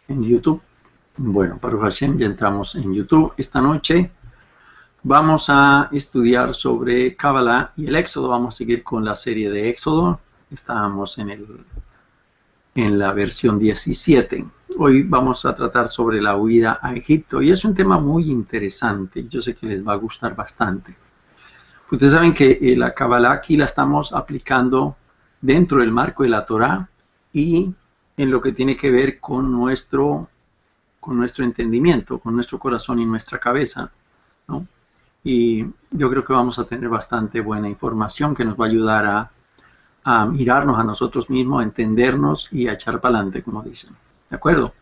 en YouTube. Bueno, Baruch Hashem, ya entramos en YouTube. Esta noche vamos a estudiar sobre Kabbalah y el Éxodo. Vamos a seguir con la serie de Éxodo. Estábamos en la versión 17. Hoy vamos a tratar sobre la huida a Egipto y es un tema muy interesante. Yo sé que les va a gustar bastante. Ustedes saben que la Kabbalah aquí la estamos aplicando dentro del marco de la Torá y en lo que tiene que ver con nuestro entendimiento, con nuestro corazón y nuestra cabeza, ¿no? Y yo creo que vamos a tener bastante buena información que nos va a ayudar a mirarnos a nosotros mismos, a entendernos y a echar para adelante, como dicen. ¿De acuerdo?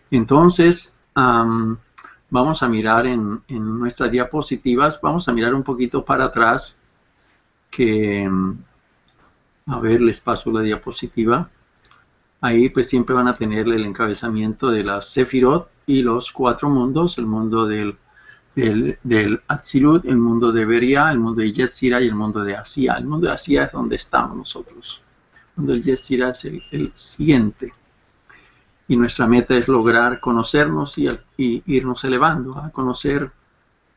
Entonces, vamos a mirar en nuestras diapositivas, vamos a mirar un poquito para atrás, a ver, les paso la diapositiva. Ahí pues siempre van a tener el encabezamiento de las Sefirot y los 4 mundos, el mundo del Atzilut, el mundo de Beria, el mundo de Yetzirah y el mundo de Asía. El mundo de Asía es donde estamos nosotros. El mundo de Yetzirah es el siguiente. Y nuestra meta es lograr conocernos y irnos elevando, a conocer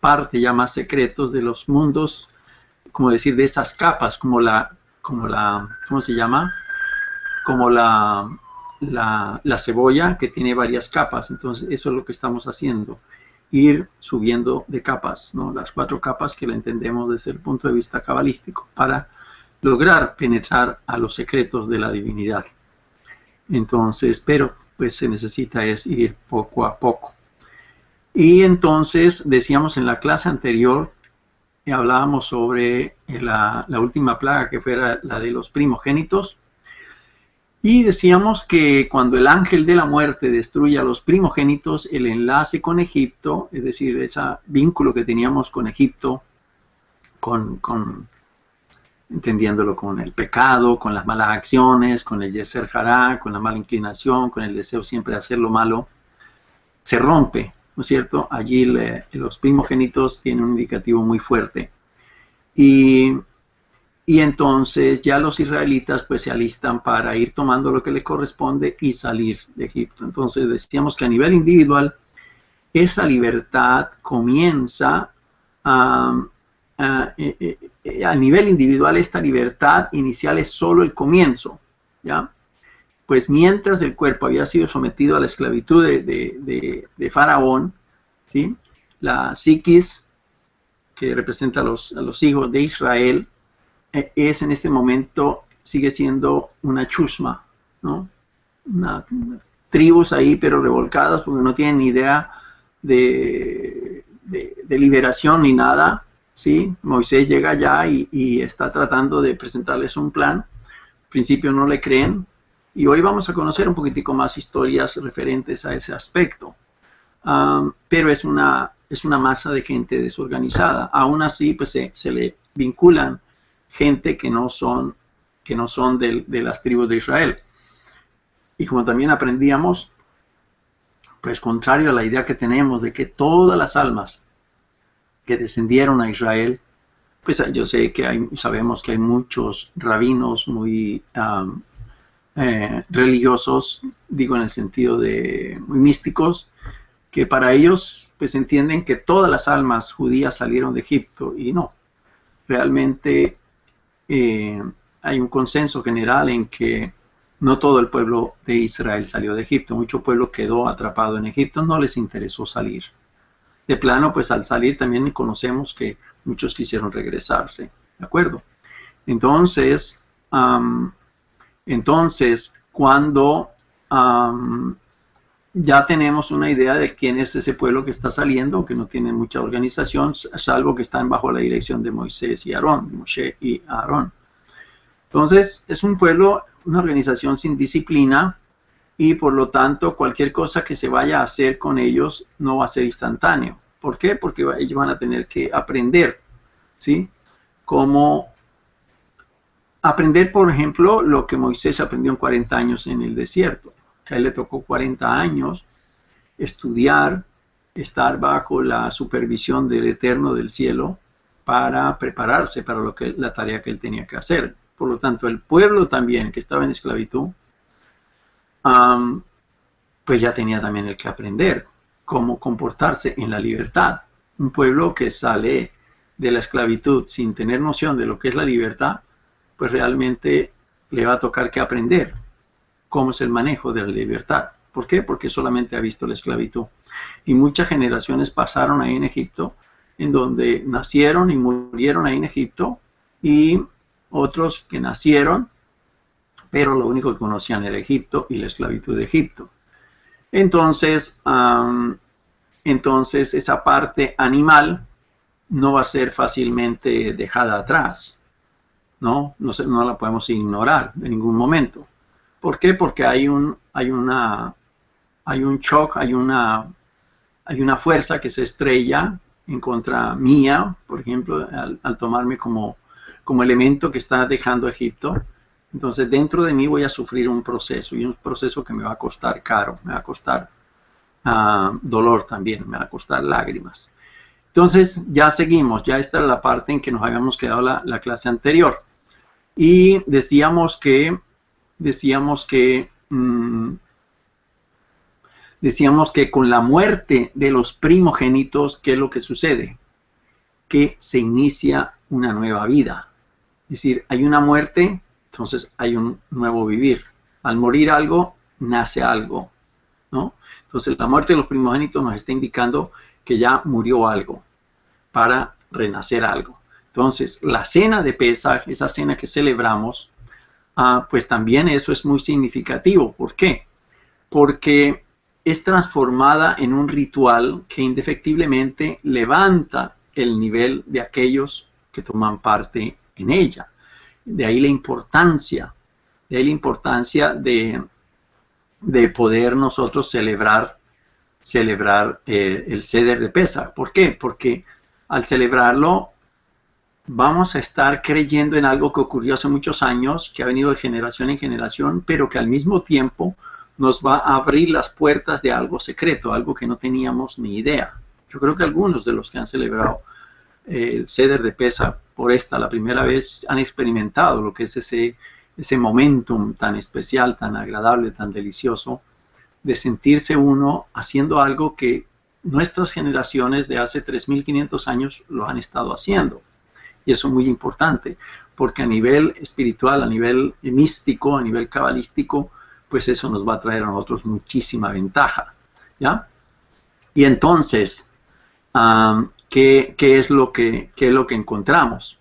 parte ya más secretos de los mundos, como decir, de esas capas, como ¿cómo se llama? Como la cebolla que tiene varias capas. Entonces eso es lo que estamos haciendo, ir subiendo de capas, ¿no? Las 4 capas que la entendemos desde el punto de vista cabalístico para lograr penetrar a los secretos de la divinidad. Entonces, pero pues se necesita es ir poco a poco. Y entonces decíamos en la clase anterior, hablábamos sobre la última plaga que fuera la de los primogénitos. Y decíamos que cuando el ángel de la muerte destruye a los primogénitos, el enlace con Egipto, es decir, ese vínculo que teníamos con Egipto, entendiéndolo con el pecado, con las malas acciones, con el Yeser Hará, con la mala inclinación, con el deseo siempre de hacer lo malo, se rompe, ¿no es cierto? Allí los primogénitos tienen un indicativo muy fuerte. Y entonces ya los israelitas pues se alistan para ir tomando lo que le corresponde y salir de Egipto. Entonces decíamos que a nivel individual esa libertad comienza a nivel individual. Esta libertad inicial es solo el comienzo, ¿ya? Pues mientras el cuerpo había sido sometido a la esclavitud de Faraón, ¿sí? La psiquis, que representa a los hijos de Israel, es en este momento, sigue siendo una chusma, ¿no? Tribus ahí, pero revolcadas, porque no tienen ni idea de liberación ni nada, ¿sí? Moisés llega allá y está tratando de presentarles un plan. Al principio no le creen, y hoy vamos a conocer un poquitico más historias referentes a ese aspecto. Pero es una masa de gente desorganizada. Aún así, pues se le vinculan gente que no son de las tribus de Israel. Y como también aprendíamos, pues contrario a la idea que tenemos de que todas las almas que descendieron a Israel, pues yo sé que sabemos que hay muchos rabinos muy religiosos, digo en el sentido de muy místicos, que para ellos pues entienden que todas las almas judías salieron de Egipto, y no, realmente hay un consenso general en que no todo el pueblo de Israel salió de Egipto. Mucho pueblo quedó atrapado en Egipto, no les interesó salir. De plano, pues al salir también conocemos que muchos quisieron regresarse, ¿de acuerdo? Entonces, cuando ya tenemos una idea de quién es ese pueblo que está saliendo, que no tiene mucha organización, salvo que están bajo la dirección de Moisés y Aarón, Moshe y Aarón. Entonces, es un pueblo, una organización sin disciplina, y por lo tanto, cualquier cosa que se vaya a hacer con ellos no va a ser instantáneo. ¿Por qué? Porque ellos van a tener que aprender, ¿sí? Como aprender, por ejemplo, lo que Moisés aprendió en 40 años en el desierto. A él le tocó 40 años estudiar, estar bajo la supervisión del Eterno del cielo para prepararse para la tarea que él tenía que hacer. Por lo tanto, el pueblo también que estaba en esclavitud pues ya tenía también el que aprender cómo comportarse en la libertad. Un pueblo que sale de la esclavitud sin tener noción de lo que es la libertad, pues realmente le va a tocar que aprender cómo es el manejo de la libertad. ¿Por qué? Porque solamente ha visto la esclavitud. Y muchas generaciones pasaron ahí en Egipto, en donde nacieron y murieron ahí en Egipto, y otros que nacieron, pero lo único que conocían era Egipto y la esclavitud de Egipto. Entonces, esa parte animal no va a ser fácilmente dejada atrás, ¿no? No la podemos ignorar en ningún momento. ¿Por qué? Porque hay un shock, hay una fuerza que se estrella en contra mía, por ejemplo, al tomarme como elemento que está dejando Egipto. Entonces, dentro de mí voy a sufrir un proceso, y un proceso que me va a costar caro, me va a costar dolor también, me va a costar lágrimas. Entonces, ya seguimos, ya esta es la parte en que nos habíamos quedado la clase anterior. Y decíamos que con la muerte de los primogénitos, ¿qué es lo que sucede? Que se inicia una nueva vida. Es decir, hay una muerte, entonces hay un nuevo vivir. Al morir algo, nace algo, ¿no? Entonces la muerte de los primogénitos nos está indicando que ya murió algo para renacer algo. Entonces la cena de Pesaj, esa cena que celebramos, pues también eso es muy significativo. ¿Por qué? Porque es transformada en un ritual que indefectiblemente levanta el nivel de aquellos que toman parte en ella. De ahí la importancia de poder nosotros celebrar el Seder de Pesaj. ¿Por qué? Porque al celebrarlo vamos a estar creyendo en algo que ocurrió hace muchos años, que ha venido de generación en generación, pero que al mismo tiempo nos va a abrir las puertas de algo secreto, algo que no teníamos ni idea. Yo creo que algunos de los que han celebrado el Seder de Pesaj por la primera vez han experimentado lo que es ese momentum tan especial, tan agradable, tan delicioso, de sentirse uno haciendo algo que nuestras generaciones de hace 3.500 años lo han estado haciendo. Y eso es muy importante, porque a nivel espiritual, a nivel místico, a nivel cabalístico, pues eso nos va a traer a nosotros muchísima ventaja, ¿ya? Y entonces, ¿qué es lo que encontramos?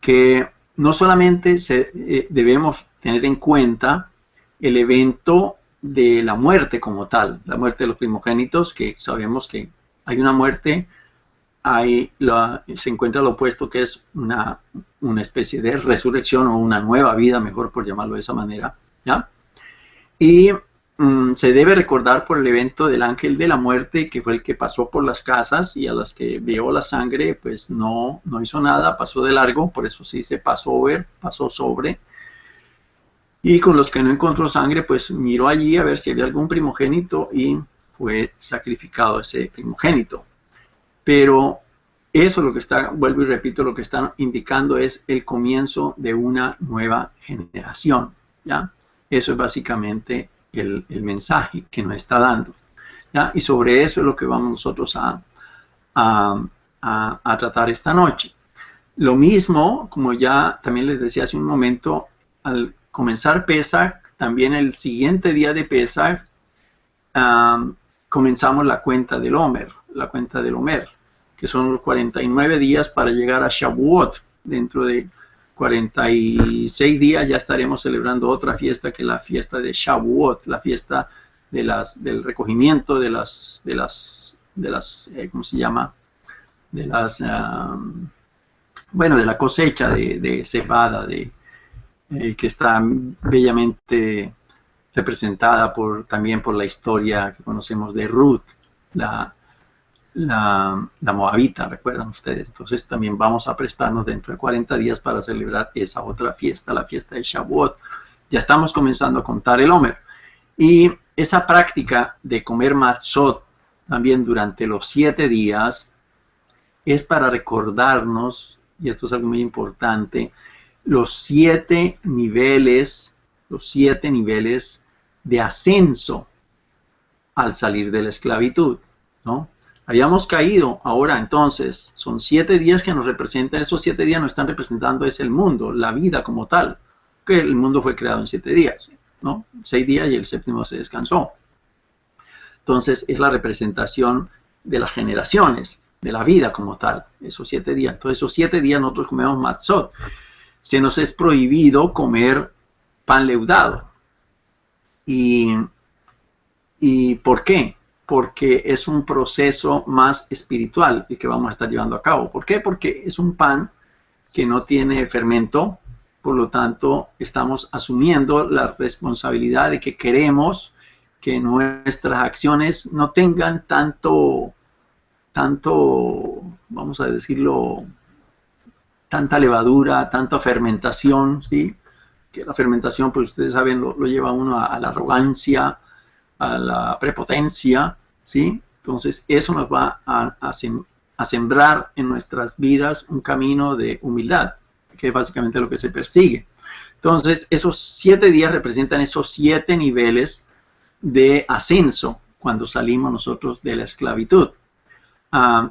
Que no solamente debemos tener en cuenta el evento de la muerte como tal, la muerte de los primogénitos, que sabemos que hay una muerte, se encuentra lo opuesto, que es una especie de resurrección o una nueva vida, mejor por llamarlo de esa manera, ¿ya? Y se debe recordar por el evento del ángel de la muerte, que fue el que pasó por las casas, y a las que vio la sangre, pues no hizo nada, pasó de largo, por eso sí se pasó sobre. Y con los que no encontró sangre, pues miró allí a ver si había algún primogénito y fue sacrificado ese primogénito. Pero eso lo que está, vuelvo y repito, lo que está indicando es el comienzo de una nueva generación, ¿ya? Eso es básicamente el mensaje que nos está dando, ¿ya? Y sobre eso es lo que vamos nosotros a tratar esta noche. Lo mismo, como ya también les decía hace un momento, al comenzar Pesaj, también el siguiente día de Pesaj, comenzamos la cuenta del Omer, que son los 49 días para llegar a Shavuot. Dentro de 46 días ya estaremos celebrando otra fiesta, que es la fiesta de Shavuot, la fiesta del recogimiento de las ¿cómo se llama? De la cosecha de cebada, que está bellamente representada también por la historia que conocemos de Ruth, la moabita, recuerdan ustedes. Entonces también vamos a prestarnos dentro de 40 días para celebrar esa otra fiesta, la fiesta de Shavuot. Ya estamos comenzando a contar el Omer. Y esa práctica de comer matzot también durante los 7 días es para recordarnos, y esto es algo muy importante, los 7 niveles de ascenso al salir de la esclavitud, ¿no? Habíamos caído, ahora entonces, son 7 días que nos representan, esos 7 días nos están representando es el mundo, la vida como tal, que el mundo fue creado en 7 días, ¿no? 6 días y el séptimo se descansó. Entonces es la representación de las generaciones, de la vida como tal, esos 7 días. Entonces esos 7 días nosotros comemos matzot. Se nos es prohibido comer pan leudado. ¿Y por qué? Porque es un proceso más espiritual el que vamos a estar llevando a cabo. ¿Por qué? Porque es un pan que no tiene fermento, por lo tanto estamos asumiendo la responsabilidad de que queremos que nuestras acciones no tengan tanto, vamos a decirlo, tanta levadura, tanta fermentación, ¿sí? Que la fermentación, pues ustedes saben, lo lleva a uno a la arrogancia, a la prepotencia, ¿sí? Entonces eso nos va a sembrar en nuestras vidas un camino de humildad, que es básicamente lo que se persigue. Entonces esos 7 días representan esos 7 niveles de ascenso cuando salimos nosotros de la esclavitud.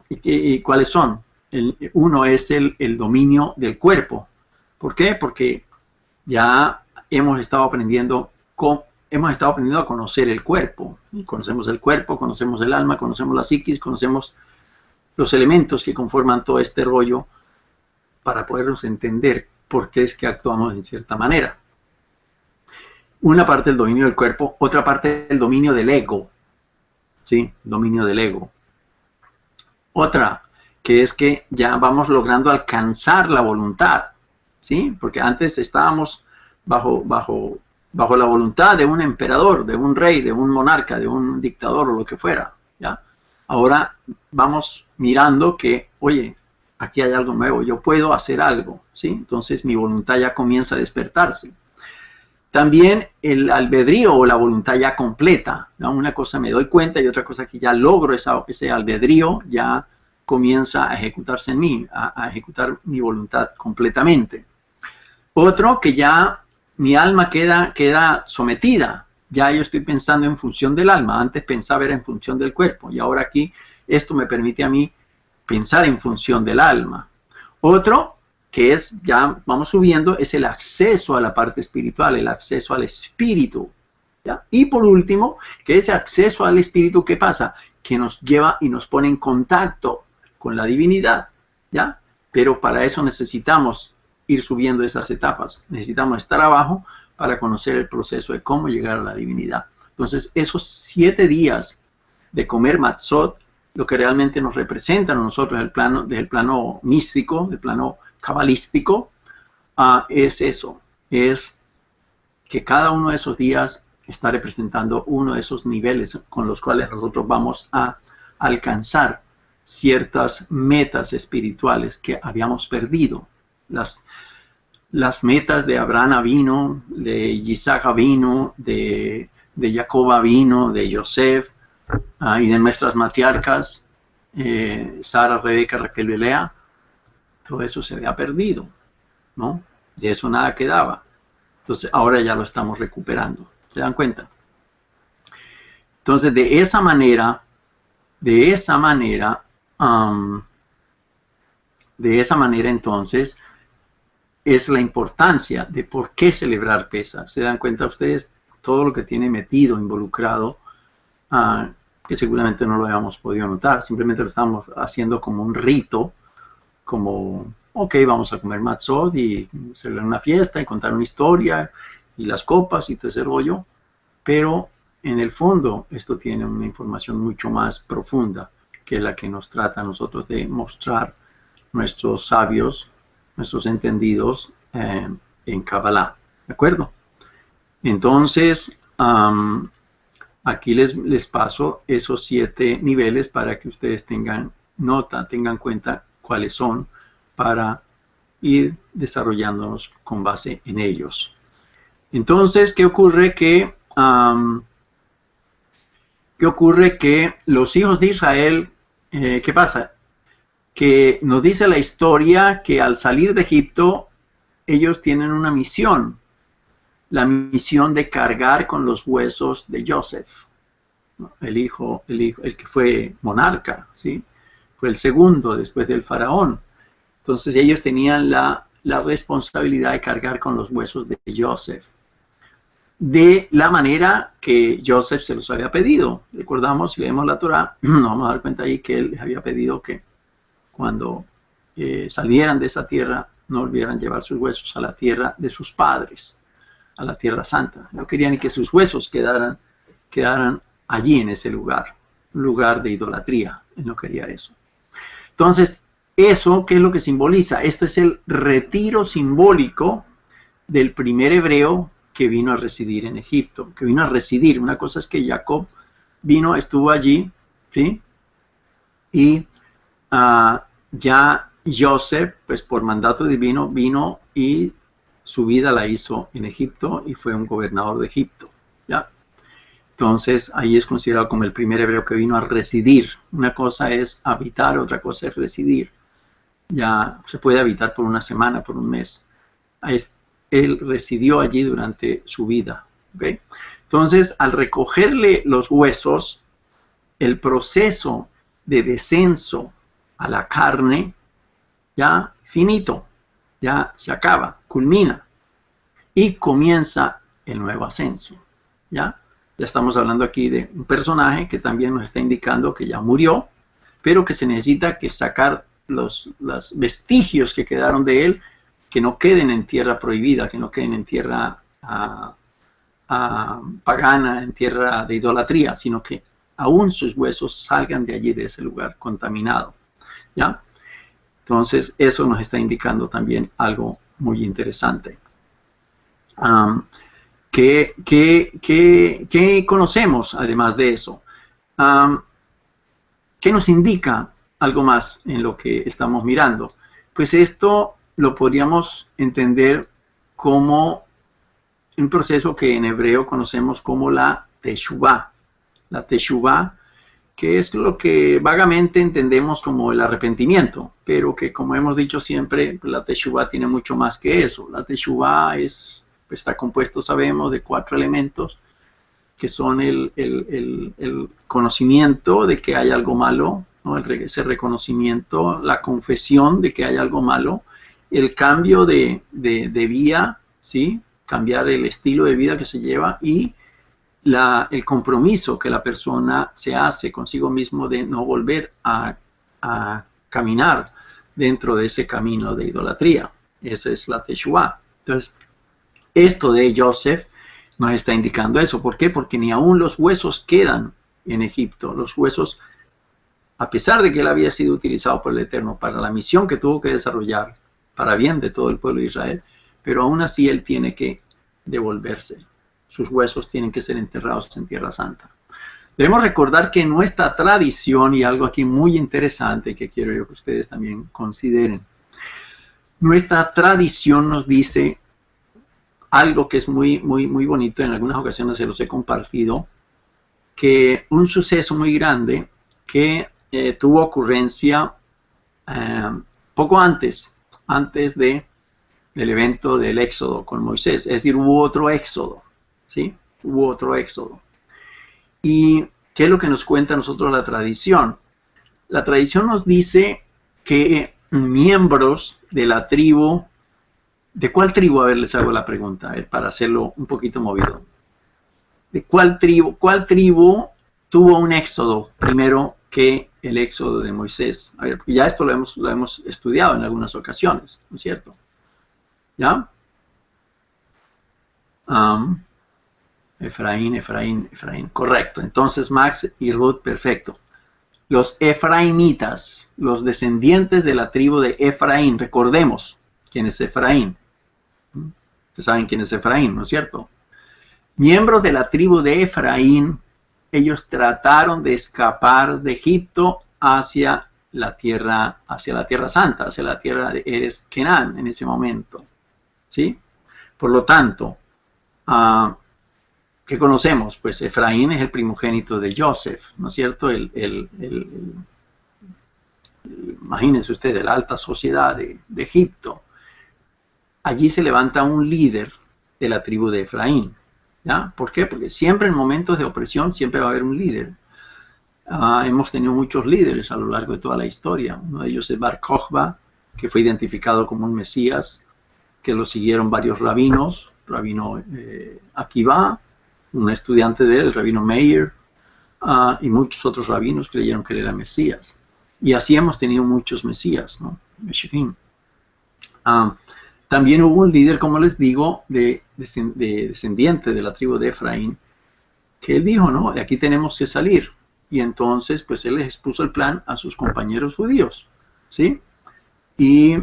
¿Y cuáles son? Uno es el dominio del cuerpo. ¿Por qué? Porque ya hemos estado aprendiendo a conocer el cuerpo. Conocemos el cuerpo, conocemos el alma, conocemos la psiquis, conocemos los elementos que conforman todo este rollo para podernos entender por qué es que actuamos en cierta manera. Una parte del dominio del cuerpo, otra parte del dominio del ego. ¿Sí? Dominio del ego. Otra, que es que ya vamos logrando alcanzar la voluntad. ¿Sí? Porque antes estábamos bajo la voluntad de un emperador, de un rey, de un monarca, de un dictador o lo que fuera. ¿Ya? Ahora vamos mirando que, oye, aquí hay algo nuevo, yo puedo hacer algo. ¿Sí? Entonces mi voluntad ya comienza a despertarse. También el albedrío o la voluntad ya completa, ¿no? Una cosa me doy cuenta y otra cosa que ya logro ese albedrío, ya comienza a ejecutarse en mí, a ejecutar mi voluntad completamente. Otro, que ya mi alma queda sometida, ya yo estoy pensando en función del alma, antes pensaba era en función del cuerpo y ahora aquí esto me permite a mí pensar en función del alma. Otro, que es, ya vamos subiendo, es el acceso a la parte espiritual, el acceso al espíritu. ¿Ya? Y por último, que ese acceso al espíritu, ¿qué pasa? Que nos lleva y nos pone en contacto con la divinidad, ¿ya? Pero para eso necesitamos ir subiendo esas etapas, necesitamos estar abajo para conocer el proceso de cómo llegar a la divinidad. Entonces, esos 7 días de comer matzot, lo que realmente nos representan a nosotros desde el plano místico, del plano cabalístico, es eso, es que cada uno de esos días está representando uno de esos niveles con los cuales nosotros vamos a alcanzar ciertas metas espirituales que habíamos perdido. Las metas de Abraham vino, de Isaac vino, de Jacob vino, de Yosef y de nuestras matriarcas, Sara, Rebeca, Raquel y Lea. Todo eso se había perdido, ¿no? De eso nada quedaba. Entonces ahora ya lo estamos recuperando. ¿Se dan cuenta? Entonces de esa manera entonces es la importancia de por qué celebrar Pesaj. ¿Se dan cuenta ustedes todo lo que tiene metido, involucrado, que seguramente no lo habíamos podido notar? Simplemente lo estamos haciendo como un rito, como, ok, vamos a comer matzot y celebrar una fiesta y contar una historia y las copas y todo ese rollo, pero en el fondo esto tiene una información mucho más profunda que la que nos trata a nosotros de mostrar nuestros sabios, nuestros entendidos en Kabbalah, ¿de acuerdo? Entonces, aquí les paso esos 7 niveles para que ustedes tengan nota, tengan cuenta cuáles son, para ir desarrollándonos con base en ellos. Entonces, ¿qué ocurre? Que los hijos de Israel, ¿qué pasa? Que nos dice la historia que al salir de Egipto, ellos tienen una misión, la misión de cargar con los huesos de Joseph, ¿no? El que fue monarca, ¿sí? Fue el segundo después del faraón. Entonces ellos tenían la responsabilidad de cargar con los huesos de Joseph, de la manera que Joseph se los había pedido. Recordamos, si leemos la Torá, nos vamos a dar cuenta ahí que él les había pedido que cuando salieran de esa tierra no volvieran a llevar sus huesos a la tierra de sus padres, a la tierra santa. No querían ni que sus huesos quedaran allí en ese lugar, un lugar de idolatría. Él no quería eso. Entonces, eso, ¿qué es lo que simboliza? Esto es el retiro simbólico del primer hebreo que vino a residir en Egipto, que vino a residir. Una cosa es que Jacob estuvo allí, ¿sí? Y ya Joseph, pues por mandato divino, vino y su vida la hizo en Egipto y fue un gobernador de Egipto, ¿ya? Entonces, ahí es considerado como el primer hebreo que vino a residir. Una cosa es habitar, otra cosa es residir. Ya se puede habitar por una semana, por un mes. Él residió allí durante su vida, ¿okay? Entonces, al recogerle los huesos, el proceso de descenso a la carne ya finito, ya se acaba, culmina y comienza el nuevo ascenso, ¿ya? Ya estamos hablando aquí de un personaje que también nos está indicando que ya murió, pero que se necesita que sacar los vestigios que quedaron de él, que no queden en tierra prohibida, que no queden en tierra pagana, en tierra de idolatría, sino que aún sus huesos salgan de allí, de ese lugar contaminado, ¿ya? Entonces, eso nos está indicando también algo muy interesante. ¿Qué conocemos además de eso? ¿Qué nos indica algo más en lo que estamos mirando? Pues esto lo podríamos entender como un proceso que en hebreo conocemos como la teshuvá. La teshuvá, que es lo que vagamente entendemos como el arrepentimiento, pero que, como hemos dicho siempre, la teshuvá tiene mucho más que eso. La teshuvá está compuesto, sabemos, de 4 elementos, que son el conocimiento de que hay algo malo, ¿no? Ese reconocimiento, la confesión de que hay algo malo, el cambio de vía, ¿sí? Cambiar el estilo de vida que se lleva y el compromiso que la persona se hace consigo mismo de no volver a caminar dentro de ese camino de idolatría. Esa es la Teshuvá. Entonces, esto de Joseph nos está indicando eso. ¿Por qué? Porque ni aún los huesos quedan en Egipto. Los huesos, a pesar de que él había sido utilizado por el Eterno para la misión que tuvo que desarrollar para bien de todo el pueblo de Israel, pero aún así él tiene que devolverse. Sus huesos tienen que ser enterrados en Tierra Santa. Debemos recordar que nuestra tradición, y algo aquí muy interesante que quiero yo que ustedes también consideren, nuestra tradición nos dice algo que es muy, muy, muy bonito, en algunas ocasiones se los he compartido, que un suceso muy grande que tuvo ocurrencia poco antes del evento del Éxodo con Moisés. Es decir, hubo otro Éxodo, ¿sí? Hubo otro Éxodo. ¿Y qué es lo que nos cuenta a nosotros la tradición? La tradición nos dice que miembros de la tribu, ¿de cuál tribu? A ver, les hago la pregunta, para hacerlo un poquito movido. ¿De cuál tribu tuvo un éxodo primero que el éxodo de Moisés? A ver, porque ya esto lo hemos estudiado en algunas ocasiones, ¿no es cierto? ¿Ya? Efraín. Correcto. Entonces, Max y Ruth, perfecto. Los efraimitas, los descendientes de la tribu de Efraín. Recordemos quién es Efraín. Ustedes saben quién es Efraín, ¿no es cierto? Miembros de la tribu de Efraín, ellos trataron de escapar de Egipto hacia la tierra santa, hacia la tierra de Eres Kenán en ese momento, ¿sí? Por lo tanto, ¿qué conocemos? Pues Efraín es el primogénito de Joseph, ¿no es cierto? Imagínense ustedes, la alta sociedad de Egipto. Allí se levanta un líder de la tribu de Efraín, ¿ya? ¿Por qué? Porque siempre en momentos de opresión siempre va a haber un líder. hemos tenido muchos líderes a lo largo de toda la historia. Uno de ellos es Bar Kokhba, que fue identificado como un Mesías, que lo siguieron varios rabinos, rabino Akiva, un estudiante de él, el rabino Meir, y muchos otros rabinos creyeron que él era Mesías. Y así hemos tenido muchos Mesías, ¿no? También hubo un líder, como les digo, descendiente de la tribu de Efraín, que él dijo, no, de aquí tenemos que salir. Y entonces, pues él les expuso el plan a sus compañeros judíos, ¿sí? Y,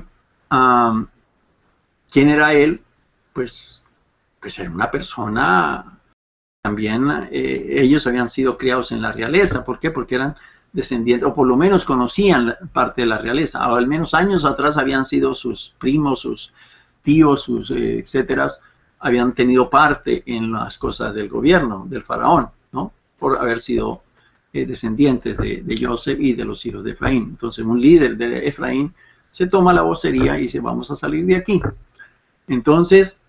¿quién era él? Pues era una persona, también ellos habían sido criados en la realeza. ¿Por qué? Porque eran descendientes, o por lo menos conocían parte de la realeza, o al menos años atrás habían sido sus primos, sus tíos, sus etcétera, habían tenido parte en las cosas del gobierno, del faraón, ¿no? Por haber sido descendientes de Joseph y de los hijos de Efraín. Entonces un líder de Efraín se toma la vocería y dice, vamos a salir de aquí. Entonces,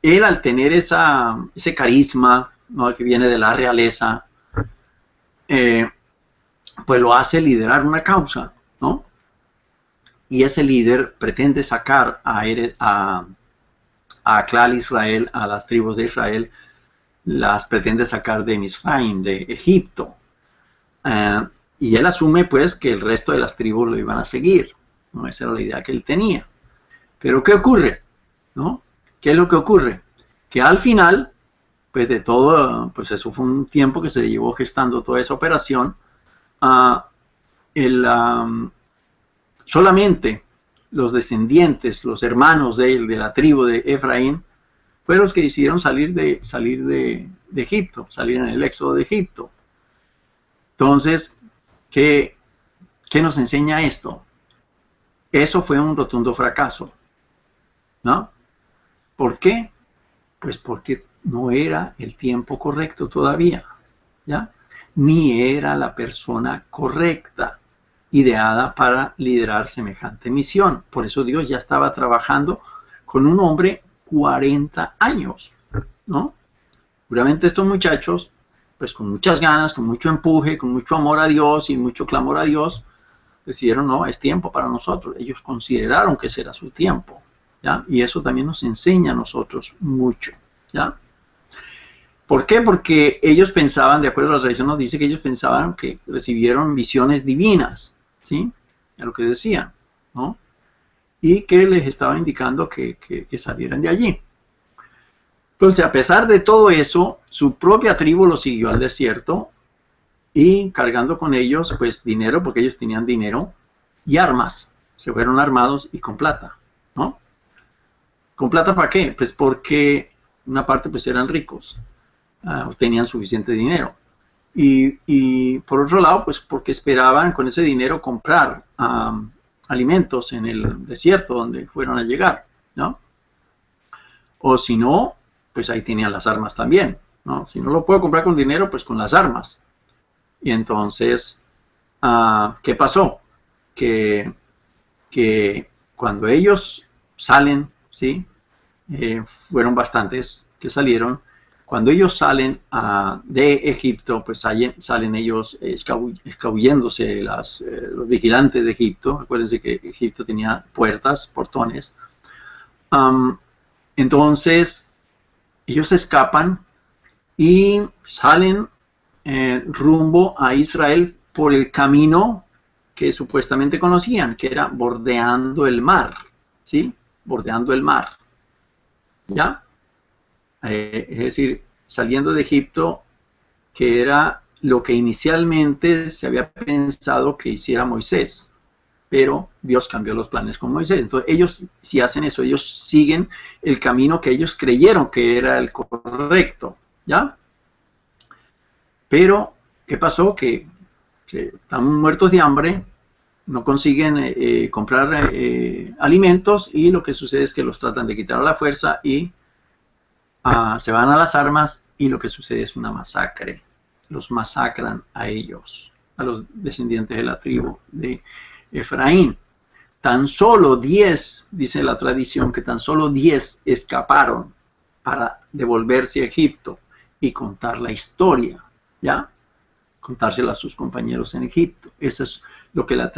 él al tener ese carisma, ¿no?, que viene de la realeza, pues lo hace liderar una causa, ¿no? Y ese líder pretende sacar a Clal Israel, a las tribus de Israel, las pretende sacar de Misraim, de Egipto. Y él asume pues que el resto de las tribus lo iban a seguir, ¿no? Esa era la idea que él tenía. Pero ¿qué ocurre? ¿No? ¿Qué es lo que ocurre? Que al final, pues de todo, pues eso fue un tiempo que se llevó gestando toda esa operación. Solamente los descendientes, los hermanos de él, de la tribu de Efraín, fueron los que decidieron salir de Egipto, salir en el éxodo de Egipto. Entonces, ¿qué nos enseña esto? Eso fue un rotundo fracaso, ¿no? ¿Por qué? Pues porque no era el tiempo correcto todavía, ¿ya? Ni era la persona correcta, ideada para liderar semejante misión. Por eso Dios ya estaba trabajando con un hombre 40 años, ¿no? Seguramente estos muchachos, pues con muchas ganas, con mucho empuje, con mucho amor a Dios y mucho clamor a Dios, decidieron, no, es tiempo para nosotros. Ellos consideraron que ese era su tiempo, ¿ya? Y eso también nos enseña a nosotros mucho, ¿ya? ¿Por qué? Porque ellos pensaban, de acuerdo a la tradición nos dice que ellos pensaban que recibieron visiones divinas, ¿sí? A lo que decían, ¿no? Y que les estaba indicando que salieran de allí. Entonces, a pesar de todo eso, su propia tribu lo siguió al desierto y cargando con ellos, pues, dinero, porque ellos tenían dinero, y armas. Se fueron armados y con plata, ¿no? ¿Con plata para qué? Pues porque una parte, pues, eran ricos. Tenían suficiente dinero. Y por otro lado, pues porque esperaban con ese dinero comprar alimentos en el desierto donde fueron a llegar, ¿no? O si no, pues ahí tenían las armas también, ¿no? Si no lo puedo comprar con dinero, pues con las armas. Y entonces, ¿qué pasó? Que cuando ellos salen, ¿sí? Fueron bastantes que salieron. Cuando ellos salen de Egipto, pues salen ellos escabulléndose los vigilantes de Egipto. Acuérdense que Egipto tenía puertas, portones. Entonces, ellos escapan y salen rumbo a Israel por el camino que supuestamente conocían, que era bordeando el mar, ¿sí? Bordeando el mar, ¿ya? Es decir, saliendo de Egipto, que era lo que inicialmente se había pensado que hiciera Moisés, pero Dios cambió los planes con Moisés. Entonces ellos, si hacen eso, ellos siguen el camino que ellos creyeron que era el correcto, ¿ya? Pero, ¿qué pasó? Que están muertos de hambre, no consiguen comprar alimentos, y lo que sucede es que los tratan de quitar a la fuerza y se van a las armas, y lo que sucede es una masacre. Los masacran a ellos, a los descendientes de la tribu de Efraín. Tan solo 10, dice la tradición, que tan solo 10 escaparon para devolverse a Egipto y contar la historia, ¿ya? contárselo a sus compañeros en Egipto. Eso es lo que la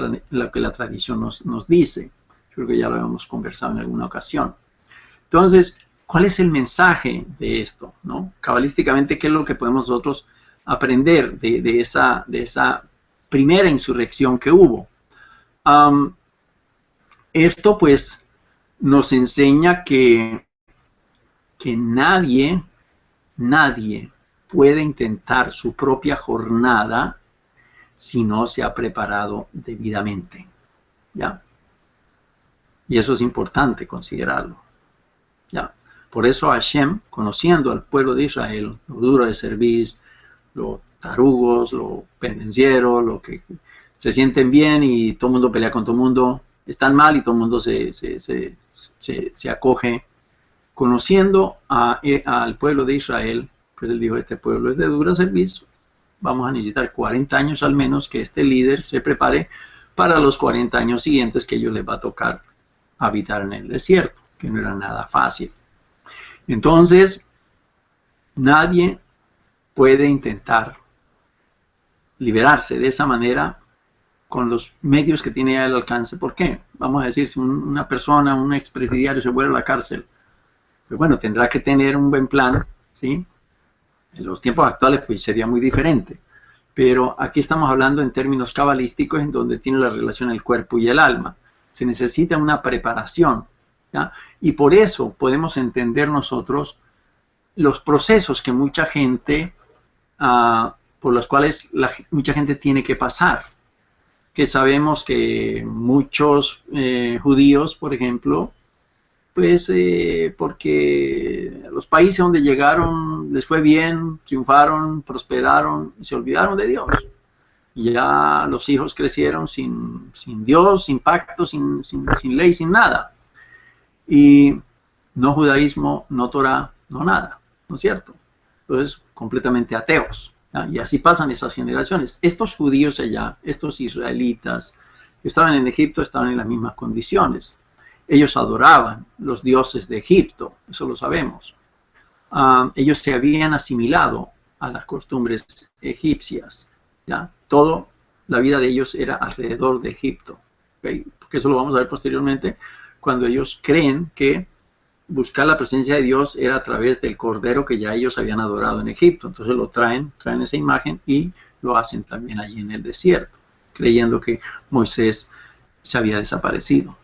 tradición nos dice. Creo que ya lo hemos conversado en alguna ocasión. Entonces, ¿cuál es el mensaje de esto, ¿no? Cabalísticamente, ¿qué es lo que podemos nosotros aprender de esa primera insurrección que hubo? Esto, pues, nos enseña que nadie puede intentar su propia jornada si no se ha preparado debidamente, ¿ya? Y eso es importante considerarlo, ¿ya? Por eso Hashem, conociendo al pueblo de Israel, lo duro de servir, los tarugos, los pendencieros, los que se sienten bien y todo el mundo pelea con todo el mundo, están mal y todo el mundo se acoge. Conociendo al pueblo de Israel, pues él dijo, este pueblo es de duro servicio, vamos a necesitar 40 años al menos que este líder se prepare para los 40 años siguientes que ellos les va a tocar habitar en el desierto, que no era nada fácil. Entonces, nadie puede intentar liberarse de esa manera con los medios que tiene al alcance. ¿Por qué? Vamos a decir, si una persona, un expresidiario se vuelve a la cárcel, pues bueno, tendrá que tener un buen plan, ¿sí? En los tiempos actuales pues sería muy diferente, pero aquí estamos hablando en términos cabalísticos en donde tiene la relación el cuerpo y el alma. Se necesita una preparación, ¿ya? Y por eso podemos entender nosotros los procesos que mucha gente, por los cuales mucha gente tiene que pasar. Que sabemos que muchos judíos, por ejemplo, pues porque los países donde llegaron les fue bien, triunfaron, prosperaron y se olvidaron de Dios. Y ya los hijos crecieron sin Dios, sin pacto, sin ley, sin nada. Y no judaísmo, no Torah, no nada, ¿no es cierto? Entonces, completamente ateos, ¿ya? Y así pasan esas generaciones. Estos judíos allá, estos israelitas que estaban en Egipto, estaban en las mismas condiciones. Ellos adoraban los dioses de Egipto, eso lo sabemos. Ellos se habían asimilado a las costumbres egipcias, ¿ya? Toda la vida de ellos era alrededor de Egipto, ¿okay? Porque eso lo vamos a ver posteriormente, cuando ellos creen que buscar la presencia de Dios era a través del cordero que ya ellos habían adorado en Egipto. Entonces lo traen esa imagen y lo hacen también allí en el desierto, creyendo que Moisés se había desaparecido.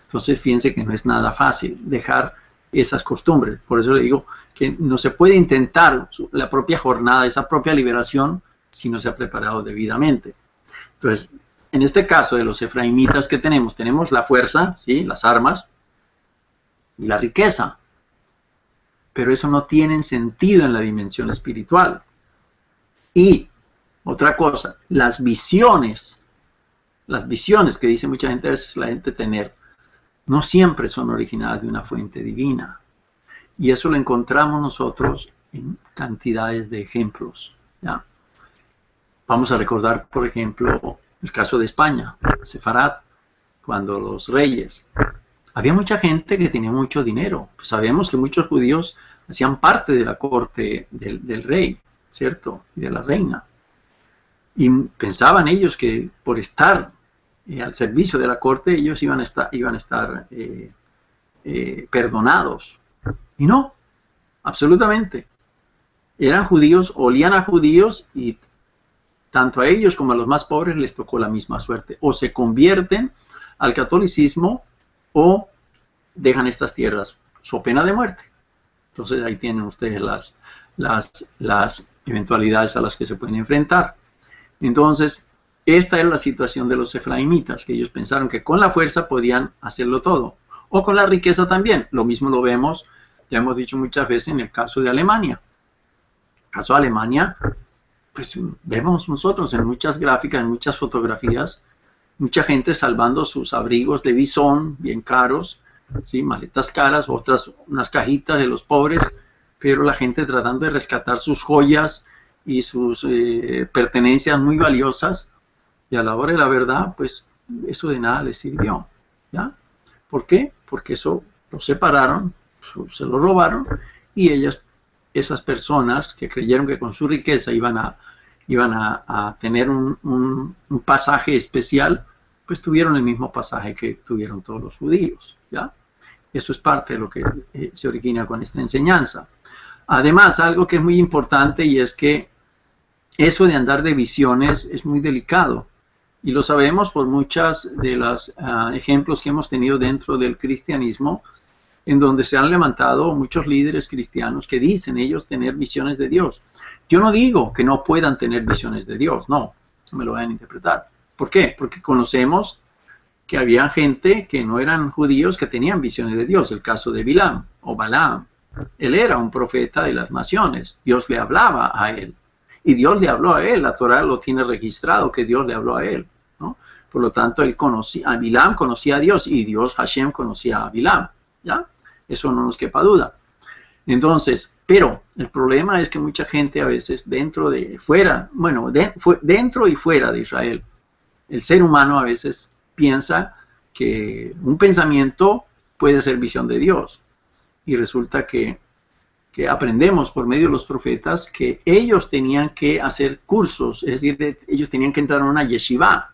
Entonces fíjense que no es nada fácil dejar esas costumbres. Por eso le digo que no se puede intentar la propia jornada, esa propia liberación, si no se ha preparado debidamente. Entonces, en este caso de los efraimitas que tenemos la fuerza, ¿sí? Las armas y la riqueza. Pero eso no tiene sentido en la dimensión espiritual. Y otra cosa, las visiones que dice mucha gente, a veces la gente tener, no siempre son originadas de una fuente divina. Y eso lo encontramos nosotros en cantidades de ejemplos, ¿ya? Vamos a recordar, por ejemplo, el caso de España, Sefarad, cuando los reyes. Había mucha gente que tenía mucho dinero. Pues sabemos que muchos judíos hacían parte de la corte del rey, ¿cierto? Y de la reina. Y pensaban ellos que por estar al servicio de la corte, ellos iban a estar perdonados. Y no, absolutamente. Eran judíos, olían a judíos y tanto a ellos como a los más pobres les tocó la misma suerte. O se convierten al catolicismo o dejan estas tierras, so pena de muerte. Entonces ahí tienen ustedes las eventualidades a las que se pueden enfrentar. Entonces, esta es la situación de los efraimitas, que ellos pensaron que con la fuerza podían hacerlo todo. O con la riqueza también. Lo mismo lo vemos, ya hemos dicho muchas veces, en el caso de Alemania. En el caso de Alemania, pues vemos nosotros en muchas gráficas, en muchas fotografías, mucha gente salvando sus abrigos de bisón, bien caros, ¿sí? Maletas caras, otras unas cajitas de los pobres, pero la gente tratando de rescatar sus joyas y sus pertenencias muy valiosas, y a la hora de la verdad, pues eso de nada les sirvió, ¿ya? ¿Por qué? Porque eso lo separaron, se lo robaron, y esas personas que creyeron que con su riqueza iban a iban a tener un pasaje especial, pues tuvieron el mismo pasaje que tuvieron todos los judíos, ¿ya? Eso es parte de lo que se origina con esta enseñanza. Además, algo que es muy importante y es que eso de andar de visiones es muy delicado. Y lo sabemos por muchas de los ejemplos que hemos tenido dentro del cristianismo, en donde se han levantado muchos líderes cristianos que dicen ellos tener visiones de Dios. Yo no digo que no puedan tener visiones de Dios, no me lo vayan a interpretar. ¿Por qué? Porque conocemos que había gente que no eran judíos que tenían visiones de Dios. El caso de Bilam o Balaam. Él era un profeta de las naciones. Dios le hablaba a él. Y Dios le habló a él. La Torah lo tiene registrado que Dios le habló a él, ¿no? Por lo tanto, él conocía, a Bilam conocía a Dios y Dios, Hashem, conocía a Bilam, ¿ya? Eso no nos quepa duda. Entonces, pero el problema es que mucha gente a veces dentro y fuera de Israel, el ser humano a veces piensa que un pensamiento puede ser visión de Dios. Y resulta que aprendemos por medio de los profetas que ellos tenían que hacer cursos, es decir, ellos tenían que entrar a una yeshiva,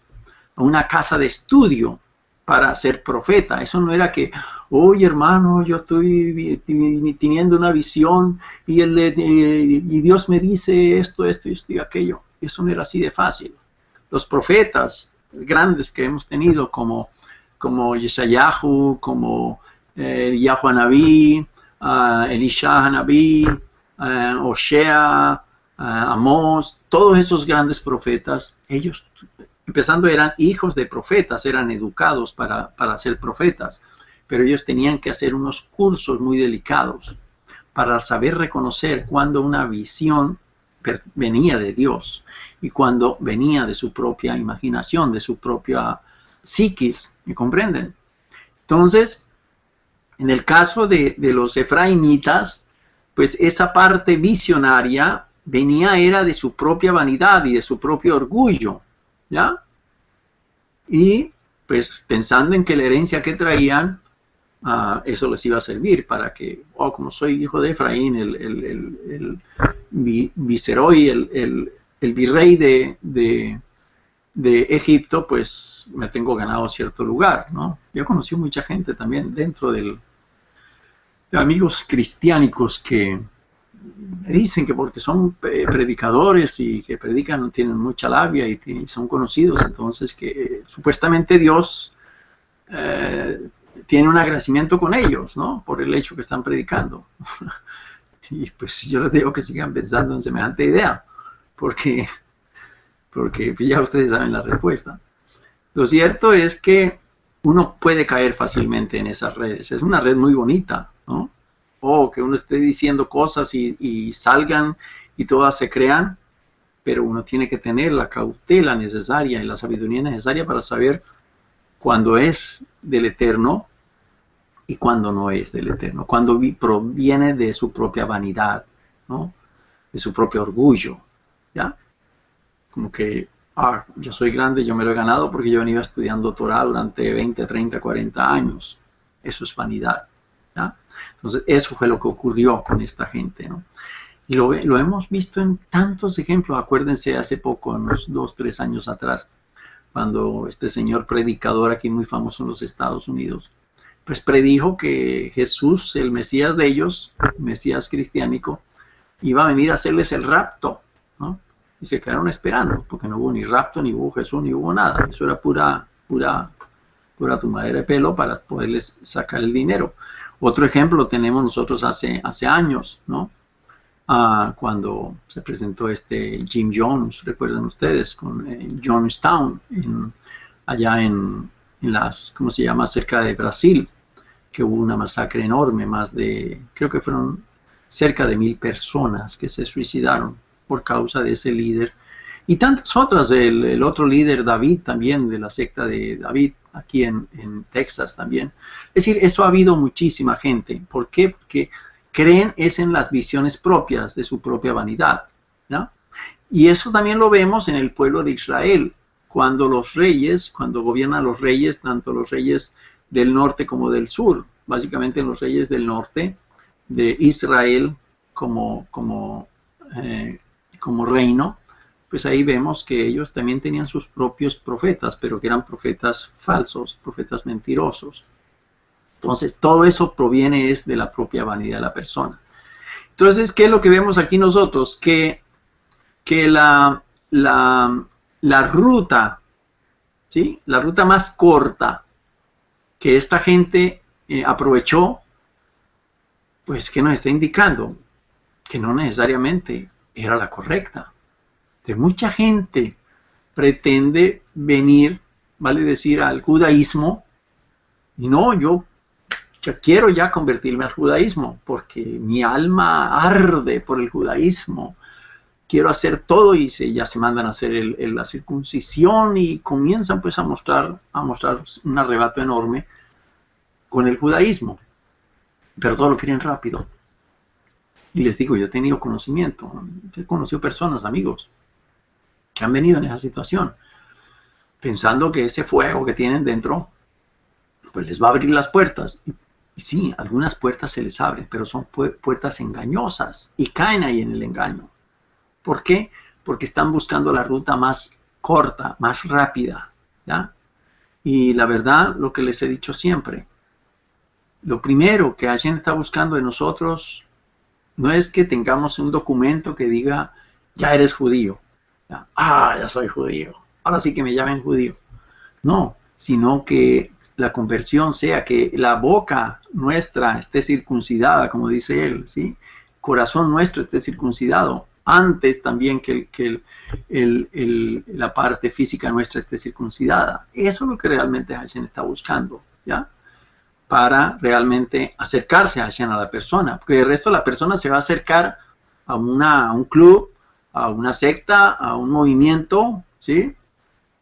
a una casa de estudio para ser profeta. Eso no era que, oye hermano, yo estoy teniendo una visión y Dios me dice esto y aquello. Eso no era así de fácil. Los profetas grandes que hemos tenido como Yeshayahu, como Yahu Hanabí, Elisha Hanabí, Oshea, Amós, todos esos grandes profetas, ellos empezando eran hijos de profetas, eran educados para ser profetas, pero ellos tenían que hacer unos cursos muy delicados para saber reconocer cuando una visión venía de Dios y cuando venía de su propia imaginación, de su propia psiquis, ¿me comprenden? Entonces, en el caso de los efraimitas, pues esa parte visionaria era de su propia vanidad y de su propio orgullo, ¿ya? Y pues pensando en que la herencia que traían, eso les iba a servir para que, como soy hijo de Efraín, el viceroy, el virrey de Egipto, pues me tengo ganado cierto lugar, ¿no? Yo conocí mucha gente también dentro de amigos cristiánicos que me dicen que porque son predicadores y que predican, tienen mucha labia y son conocidos, entonces que supuestamente Dios tiene un agradecimiento con ellos, ¿no? Por el hecho que están predicando. Y pues yo les digo que sigan pensando en semejante idea, porque ya ustedes saben la respuesta. Lo cierto es que uno puede caer fácilmente en esas redes. Es una red muy bonita, ¿no? O que uno esté diciendo cosas y salgan y todas se crean, pero uno tiene que tener la cautela necesaria y la sabiduría necesaria para saber cuándo es del Eterno y cuándo no es del Eterno, cuándo proviene de su propia vanidad, ¿no? De su propio orgullo, ¿ya? Como que, yo soy grande, yo me lo he ganado porque yo venía estudiando Torah durante 20, 30, 40 años. Eso es vanidad, ¿ya? Entonces, eso fue lo que ocurrió con esta gente, ¿no? Y lo hemos visto en tantos ejemplos. Acuérdense hace poco, unos 2, 3 años atrás, cuando este señor predicador aquí muy famoso en los Estados Unidos, pues predijo que Jesús, el Mesías de ellos, el Mesías cristiánico, iba a venir a hacerles el rapto, ¿no? Y se quedaron esperando, porque no hubo ni rapto, ni hubo Jesús, ni hubo nada. Eso era pura tomadera de pelo para poderles sacar el dinero. Otro ejemplo tenemos nosotros hace años, ¿no? Cuando se presentó Jim Jones, recuerdan ustedes, con Jonestown, allá en las, ¿cómo se llama?, cerca de Brasil, que hubo una masacre enorme, creo que fueron cerca de 1000 personas que se suicidaron por causa de ese líder. Y tantas otras, el otro líder, David, también, de la secta de David, aquí en Texas también. Es decir, eso ha habido muchísima gente. ¿Por qué? Porque creen en las visiones propias de su propia vanidad, ¿no? Y eso también lo vemos en el pueblo de Israel, cuando gobiernan los reyes, tanto los reyes del norte como del sur, básicamente los reyes del norte de Israel como reino, pues ahí vemos que ellos también tenían sus propios profetas, pero que eran profetas falsos, profetas mentirosos. Entonces, todo eso proviene es de la propia vanidad de la persona. Entonces, ¿qué es lo que vemos aquí nosotros? Que la ruta, ¿sí? La ruta más corta que esta gente aprovechó, pues, ¿qué nos está indicando? Que no necesariamente era la correcta. De mucha gente pretende venir, vale decir, al judaísmo, y no, yo quiero ya convertirme al judaísmo, porque mi alma arde por el judaísmo, quiero hacer todo, y ya se mandan a hacer la circuncisión, y comienzan pues a mostrar un arrebato enorme con el judaísmo, pero todo lo quieren rápido. Y les digo, yo he tenido conocimiento, he conocido personas, amigos, que han venido en esa situación, pensando que ese fuego que tienen dentro, pues les va a abrir las puertas. Y sí, algunas puertas se les abren, pero son puertas engañosas y caen ahí en el engaño. ¿Por qué? Porque están buscando la ruta más corta, más rápida, ¿ya? Y la verdad, lo que les he dicho siempre, lo primero que Hashem está buscando de nosotros no es que tengamos un documento que diga, ya eres judío. ¿Ya? Ya soy judío. Ahora sí que me llamen judío. No, sino que la conversión sea que la boca nuestra esté circuncidada, como dice él, ¿sí? El corazón nuestro esté circuncidado, antes también que la parte física nuestra esté circuncidada. Eso es lo que realmente Hashem está buscando, ¿ya? Para realmente acercarse a Hashem, a la persona, porque el resto de la persona se va a acercar a un club, a una secta, a un movimiento, ¿sí?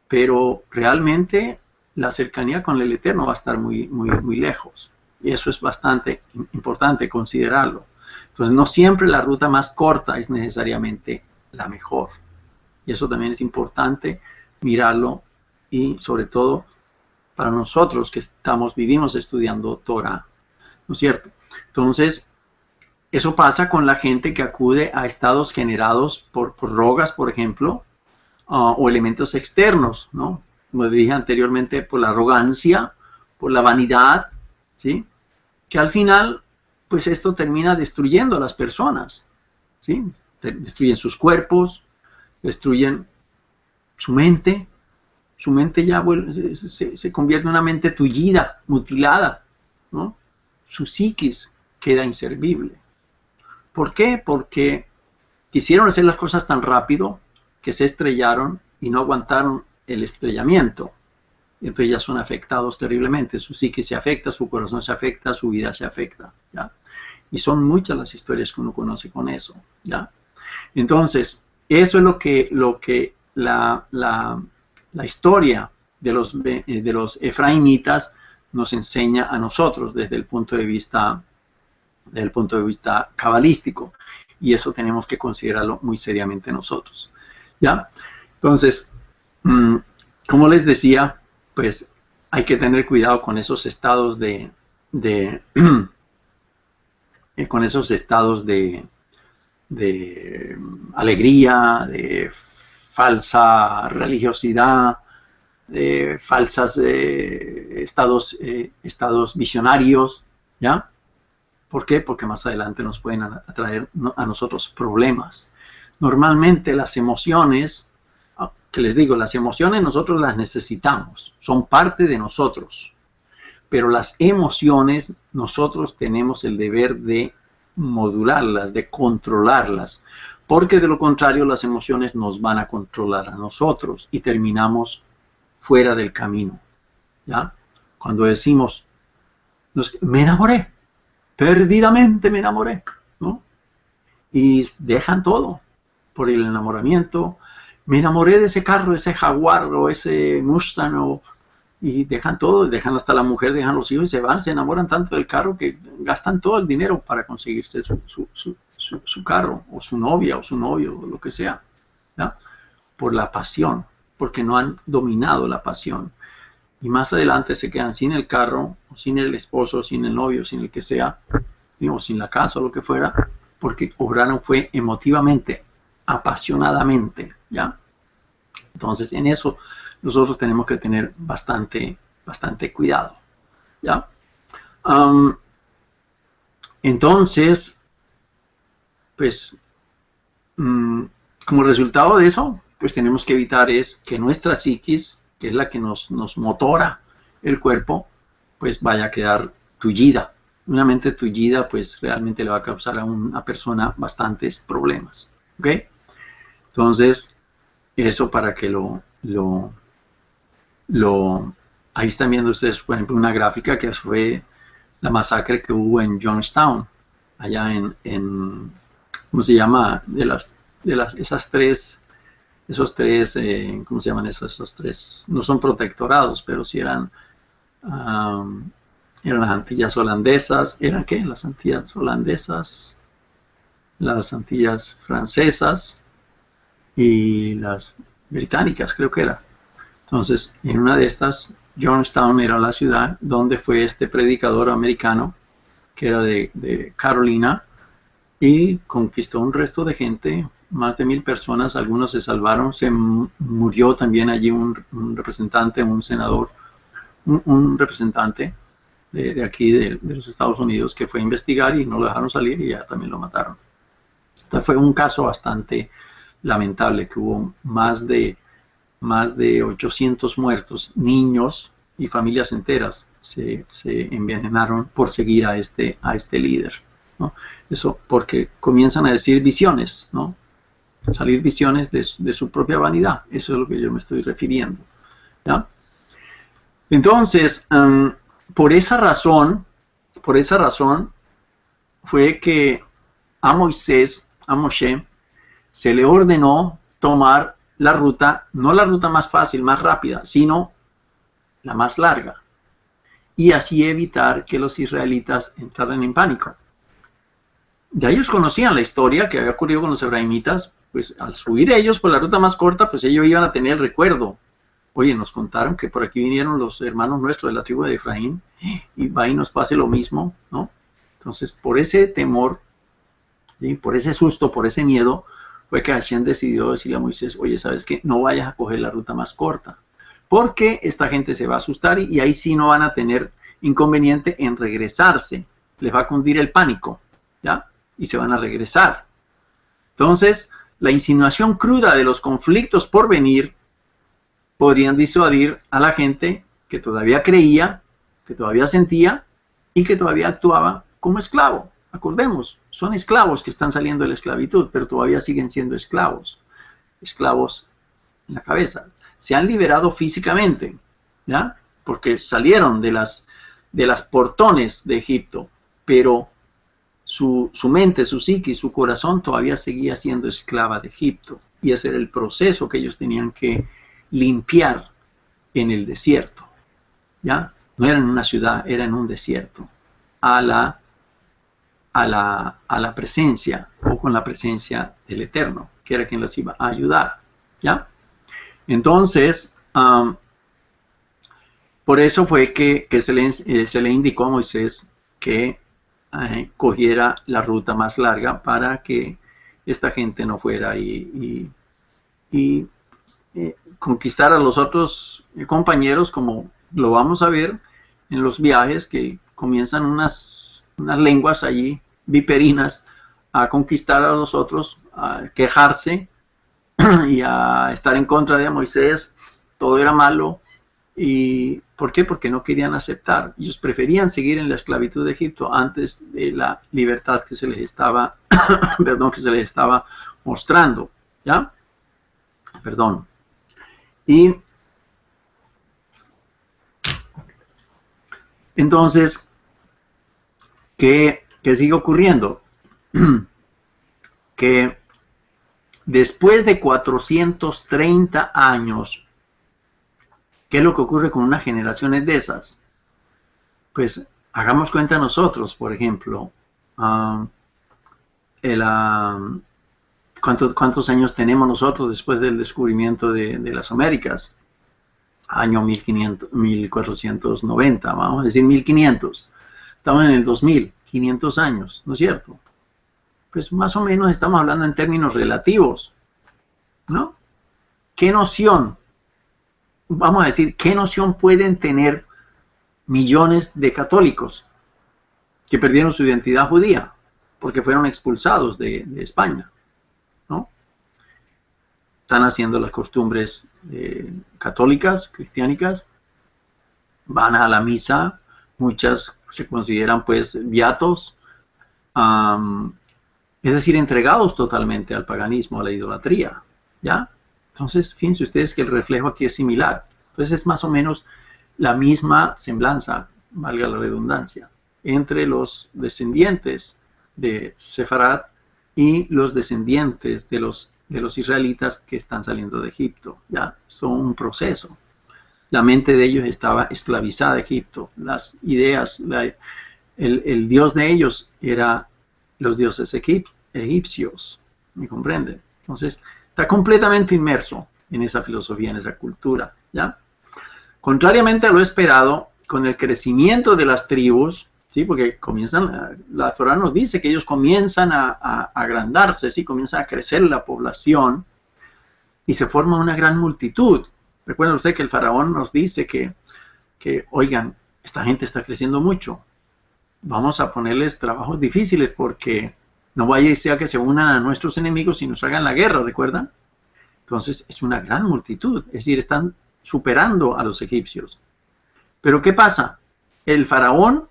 Pero realmente la cercanía con el Eterno va a estar muy, muy, muy lejos. Y eso es bastante importante considerarlo. Entonces, no siempre la ruta más corta es necesariamente la mejor. Y eso también es importante mirarlo, y sobre todo para nosotros que vivimos estudiando Torah, ¿no es cierto? Entonces, eso pasa con la gente que acude a estados generados por drogas, por ejemplo, o elementos externos, ¿no? Como dije anteriormente, por la arrogancia, por la vanidad, ¿sí? Que al final, pues esto termina destruyendo a las personas, ¿sí? Destruyen sus cuerpos, destruyen su mente ya se convierte en una mente tullida, mutilada, ¿no? Su psiquis queda inservible. ¿Por qué? Porque quisieron hacer las cosas tan rápido que se estrellaron y no aguantaron el estrellamiento. Y entonces ya son afectados terriblemente. Su psique se afecta, su corazón se afecta, su vida se afecta, ¿ya? Y son muchas las historias que uno conoce con eso, ¿ya? Entonces, eso es lo que la historia de los efraimitas nos enseña a nosotros desde el punto de vista cabalístico, y eso tenemos que considerarlo muy seriamente nosotros, ¿ya? Entonces, como les decía, pues hay que tener cuidado con esos estados con esos estados de alegría, de falsa religiosidad, de falsas estados visionarios, ¿ya? ¿Por qué? Porque más adelante nos pueden atraer a nosotros problemas. Normalmente las emociones, que les digo, las emociones nosotros las necesitamos, son parte de nosotros, pero las emociones nosotros tenemos el deber de modularlas, de controlarlas, porque de lo contrario las emociones nos van a controlar a nosotros y terminamos fuera del camino, ¿ya? Cuando decimos, me enamoré, perdidamente me enamoré, ¿no? Y dejan todo por el enamoramiento. Me enamoré de ese carro, ese Jaguar o ese Mustang, y dejan todo, dejan hasta la mujer, dejan los hijos y se van, se enamoran tanto del carro que gastan todo el dinero para conseguirse su carro, o su novia, o su novio, o lo que sea, ¿ya? Por la pasión, porque no han dominado la pasión. Y más adelante se quedan sin el carro, o sin el esposo, sin el novio, sin el que sea, o sin la casa o lo que fuera, porque obraron fue emotivamente, apasionadamente, ¿ya? Entonces, en eso nosotros tenemos que tener bastante cuidado, ¿ya? Entonces, pues, como resultado de eso, pues tenemos que evitar es que nuestra psiquis, que es la que nos motora el cuerpo, pues vaya a quedar tullida. Una mente tullida, pues realmente le va a causar a una persona bastantes problemas, ¿ok? Entonces, eso para que ahí están viendo ustedes, por ejemplo, una gráfica que fue la masacre que hubo en Johnstown, allá en ¿cómo se llama? Esos tres, ¿cómo se llaman esos tres? No son protectorados, pero sí eran las Antillas holandesas. ¿Eran qué? Las Antillas holandesas, las Antillas francesas y las británicas, creo que era. Entonces, en una de estas, Johnstown era la ciudad donde fue este predicador americano, que era de Carolina, y conquistó un resto de gente, más de 1000 personas, algunos se salvaron, se murió también allí un representante, un senador, un representante de aquí de los Estados Unidos que fue a investigar y no lo dejaron salir y ya también lo mataron. Entonces fue un caso bastante lamentable, que hubo más de 800 muertos, niños y familias enteras se envenenaron por seguir a este líder, ¿no? Eso porque comienzan a decir visiones, ¿no? Salir visiones de su propia vanidad. Eso es lo que yo me estoy refiriendo, ¿ya? Entonces, por esa razón fue que a Moisés, a Moshe, se le ordenó tomar la ruta, no la ruta más fácil, más rápida, sino la más larga, y así evitar que los israelitas entraran en pánico. Ya ellos conocían la historia que había ocurrido con los ebrahimitas, pues al subir ellos por la ruta más corta, pues ellos iban a tener el recuerdo. Oye, nos contaron que por aquí vinieron los hermanos nuestros de la tribu de Efraín, y va y nos pase lo mismo, ¿no? Entonces, por ese temor, ¿sí? Por ese susto, por ese miedo, fue que Hashem decidió decirle a Moisés, oye, ¿sabes qué? No vayas a coger la ruta más corta, porque esta gente se va a asustar y ahí sí no van a tener inconveniente en regresarse. Les va a cundir el pánico, ¿ya? Y se van a regresar. Entonces, la insinuación cruda de los conflictos por venir podrían disuadir a la gente que todavía creía, que todavía sentía y que todavía actuaba como esclavo. Acordemos, son esclavos que están saliendo de la esclavitud, pero todavía siguen siendo esclavos. Esclavos en la cabeza. Se han liberado físicamente, ¿ya? Porque salieron de las portones de Egipto, pero su mente, su psique, su corazón todavía seguía siendo esclava de Egipto. Y ese era el proceso que ellos tenían que limpiar en el desierto, ¿ya? No era en una ciudad, era en un desierto, a la presencia, o con la presencia del Eterno, que era quien los iba a ayudar, ¿ya? Entonces, por eso fue que se le indicó a Moisés que cogiera la ruta más larga para que esta gente no fuera y conquistar a los otros compañeros, como lo vamos a ver en los viajes, que comienzan unas lenguas allí viperinas a conquistar a los otros, a quejarse y a estar en contra de Moisés. Todo era malo. ¿Y por qué? Porque no querían aceptar. Ellos preferían seguir en la esclavitud de Egipto antes de la libertad que se les estaba, perdón, que se les estaba mostrando, ¿ya? Perdón. Y entonces, ¿qué sigue ocurriendo? Que después de 430 años, ¿qué es lo que ocurre con unas generaciones de esas? Pues hagamos cuenta nosotros, por ejemplo, ¿cuántos años tenemos nosotros después del descubrimiento de las Américas? Año 1490, vamos a decir 1500. Estamos en el 2000, 500 años, ¿no es cierto? Pues más o menos estamos hablando en términos relativos, ¿no? ¿qué noción, vamos a decir, qué noción pueden tener millones de católicos que perdieron su identidad judía porque fueron expulsados de España, ¿no? Están haciendo las costumbres católicas, cristiánicas, van a la misa, muchas se consideran pues beatos, es decir, entregados totalmente al paganismo, a la idolatría, ¿ya? Entonces, fíjense ustedes que el reflejo aquí es similar. Entonces es más o menos la misma semblanza, valga la redundancia, entre los descendientes de Sefarad y los descendientes de los israelitas que están saliendo de Egipto. Ya son un proceso. La mente de ellos estaba esclavizada a Egipto. Las ideas, el Dios de ellos era los dioses egipcios. ¿Me comprenden? Entonces, está completamente inmerso en esa filosofía, en esa cultura. ¿Ya? Contrariamente a lo esperado, con el crecimiento de las tribus, ¿sí? Porque comienzan, la Torah nos dice que ellos comienzan a agrandarse, ¿sí? Comienza a crecer la población y se forma una gran multitud. Recuerden usted que el faraón nos dice que oigan, esta gente está creciendo mucho, vamos a ponerles trabajos difíciles porque no vaya y sea que se unan a nuestros enemigos y nos hagan la guerra, ¿recuerdan? Entonces es una gran multitud, es decir, están superando a los egipcios. Pero ¿qué pasa? El faraón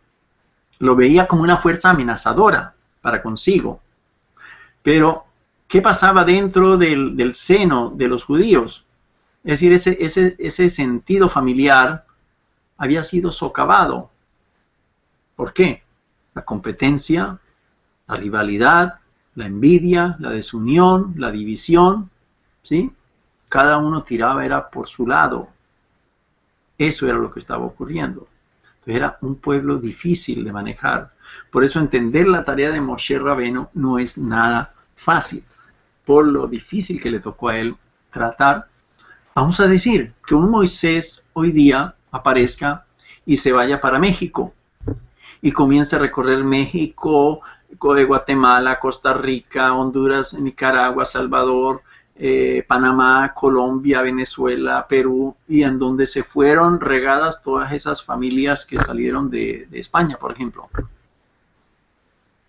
lo veía como una fuerza amenazadora para consigo. Pero, ¿qué pasaba dentro del seno de los judíos? Es decir, ese sentido familiar había sido socavado. ¿Por qué? La competencia, la rivalidad, la envidia, la desunión, la división, ¿sí? Cada uno tiraba era por su lado. Eso era lo que estaba ocurriendo. Entonces era un pueblo difícil de manejar. Por eso entender la tarea de Moshe Rabbeinu no es nada fácil. Por lo difícil que le tocó a él tratar. Vamos a decir que un Moisés hoy día aparezca y se vaya para México y comience a recorrer México, Guatemala, Costa Rica, Honduras, Nicaragua, Salvador, Panamá, Colombia, Venezuela, Perú, y en donde se fueron regadas todas esas familias que salieron de España, por ejemplo.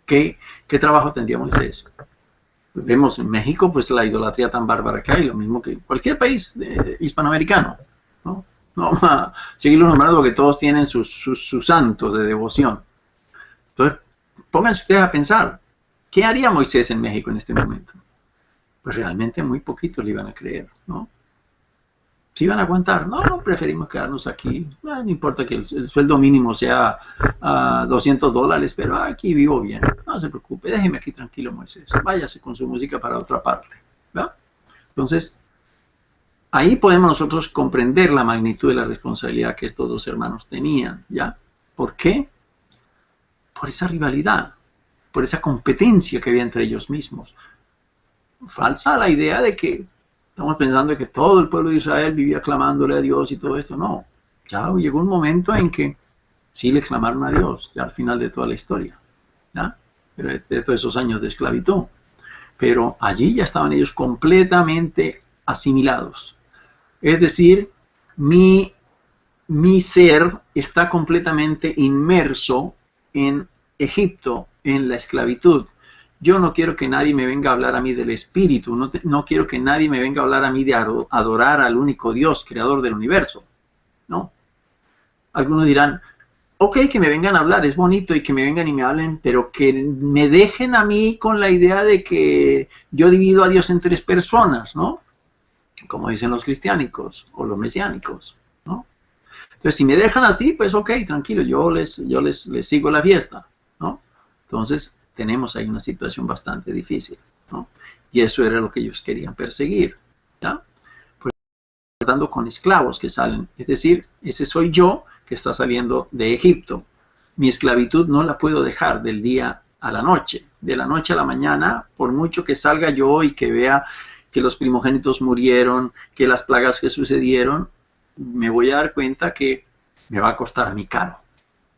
¿Qué trabajo tendría Moisés? Vemos en México pues la idolatría tan bárbara que hay, lo mismo que cualquier país hispanoamericano, ¿no? No vamos a seguirlo nombrando porque todos tienen sus santos de devoción. Entonces, pónganse ustedes a pensar, ¿qué haría Moisés en México en este momento? Pues realmente muy poquitos le iban a creer, ¿no? ¿Se iban a aguantar? No, preferimos quedarnos aquí. No importa que el sueldo mínimo sea $200, pero aquí vivo bien. No se preocupe, déjeme aquí tranquilo, Moisés. Váyase con su música para otra parte, ¿verdad? Entonces, ahí podemos nosotros comprender la magnitud de la responsabilidad que estos dos hermanos tenían, ¿ya? ¿Por qué? Por esa rivalidad, por esa competencia que había entre ellos mismos. Falsa la idea de que estamos pensando que todo el pueblo de Israel vivía clamándole a Dios y todo esto. No, ya llegó un momento en que sí le clamaron a Dios, ya al final de toda la historia, ¿ya? Pero de todos esos años de esclavitud. Pero allí ya estaban ellos completamente asimilados. Es decir, mi ser está completamente inmerso en Egipto, en la esclavitud. Yo no quiero que nadie me venga a hablar a mí del espíritu, no quiero que nadie me venga a hablar a mí de adorar al único Dios, creador del universo, ¿no? Algunos dirán, ok, que me vengan a hablar, es bonito y que me vengan y me hablen, pero que me dejen a mí con la idea de que yo divido a Dios en tres personas, ¿no? Como dicen los cristiánicos o los mesiánicos, ¿no? Entonces, si me dejan así, pues ok, tranquilo, yo les sigo la fiesta, ¿no? Entonces, tenemos ahí una situación bastante difícil, ¿no? Y eso era lo que ellos querían perseguir, ¿ya? Pues tratando con esclavos que salen, es decir, ese soy yo que está saliendo de Egipto. Mi esclavitud no la puedo dejar del día a la noche, de la noche a la mañana, por mucho que salga yo y que vea que los primogénitos murieron, que las plagas que sucedieron, me voy a dar cuenta que me va a costar a mí caro.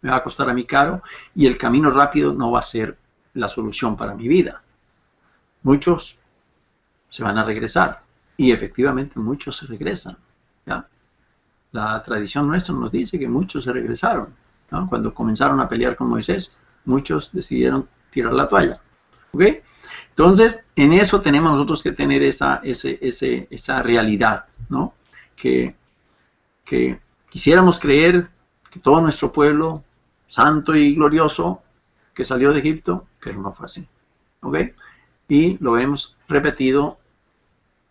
Me va a costar a mí caro y el camino rápido no va a ser la solución para mi vida. Muchos se van a regresar, Y efectivamente muchos se regresan, ¿ya? La tradición nuestra nos dice que muchos se regresaron, ¿no? Cuando comenzaron a pelear con Moisés, muchos decidieron tirar la toalla, ¿ok? Entonces, en eso tenemos nosotros que tener esa realidad, ¿no? Que quisiéramos creer que todo nuestro pueblo, santo y glorioso, que salió de Egipto, pero no fue así, ¿ok? Y lo hemos repetido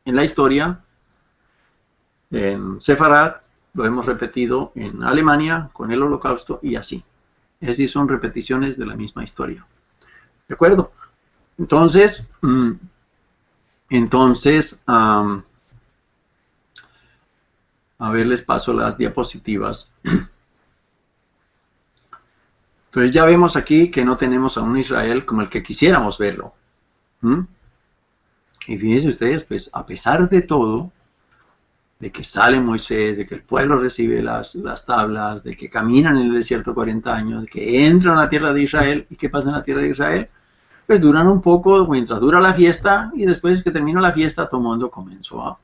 en la historia, en Sefarad, lo hemos repetido en Alemania con el Holocausto y así. Es decir, son repeticiones de la misma historia. ¿De acuerdo? Entonces, a ver, les paso las diapositivas. Entonces ya vemos aquí que no tenemos a un Israel como el que quisiéramos verlo. Y fíjense ustedes, pues a pesar de todo, de que sale Moisés, de que el pueblo recibe las tablas, de que caminan en el desierto 40 años, de que entran a la tierra de Israel, ¿y qué pasa en la tierra de Israel? Pues duran un poco mientras dura la fiesta, y después que termina la fiesta, todo el mundo comenzó a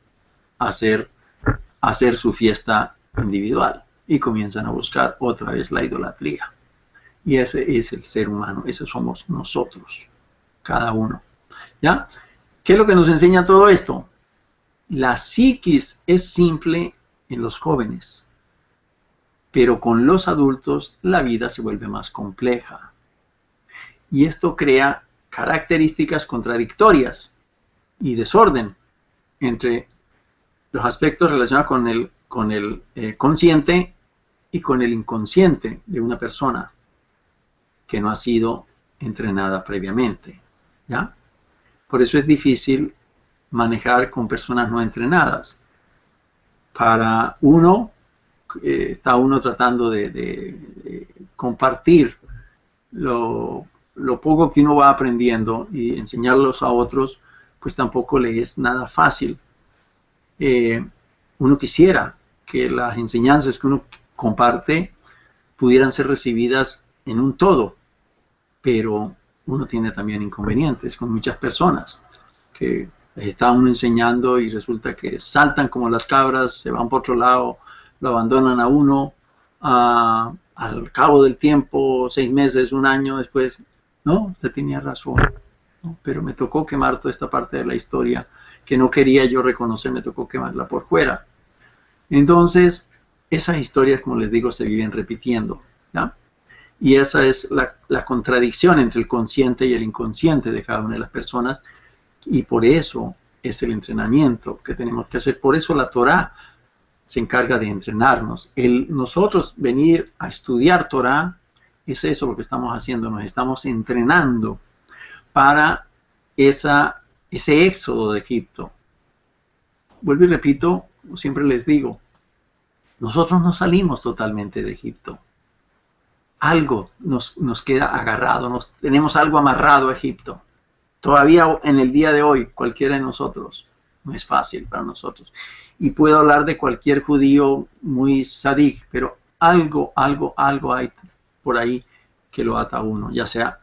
hacer su fiesta individual, y comienzan a buscar otra vez la idolatría. Y ese es el ser humano, ese somos nosotros, cada uno. ¿Ya? ¿Qué es lo que nos enseña todo esto? La psiquis es simple en los jóvenes, pero con los adultos la vida se vuelve más compleja. Y esto crea características contradictorias y desorden entre los aspectos relacionados con el consciente y con el inconsciente de una persona que no ha sido entrenada previamente, ¿ya? Por eso es difícil manejar con personas no entrenadas. Para uno, está uno tratando de compartir lo poco que uno va aprendiendo y enseñarlos a otros, pues tampoco le es nada fácil. Uno quisiera que las enseñanzas que uno comparte pudieran ser recibidas en un todo, pero uno tiene también inconvenientes con muchas personas que les está uno enseñando y resulta que saltan como las cabras, se van por otro lado, lo abandonan a uno, al cabo del tiempo, 6 meses, 1 año después, no, usted tenía razón, ¿no? Pero me tocó quemar toda esta parte de la historia que no quería yo reconocer, me tocó quemarla por fuera. Entonces, esas historias, como les digo, se viven repitiendo, ¿ya? Y esa es la contradicción entre el consciente y el inconsciente de cada una de las personas, y por eso es el entrenamiento que tenemos que hacer. Por eso la Torá se encarga de entrenarnos. Nosotros venir a estudiar Torá, es eso lo que estamos haciendo, nos estamos entrenando para ese éxodo de Egipto. Vuelvo y repito, siempre les digo, nosotros no salimos totalmente de Egipto. Algo nos queda agarrado, tenemos algo amarrado a Egipto. Todavía en el día de hoy, cualquiera de nosotros, no es fácil para nosotros. Y puedo hablar de cualquier judío muy sadik, pero algo hay por ahí que lo ata a uno. Ya sea,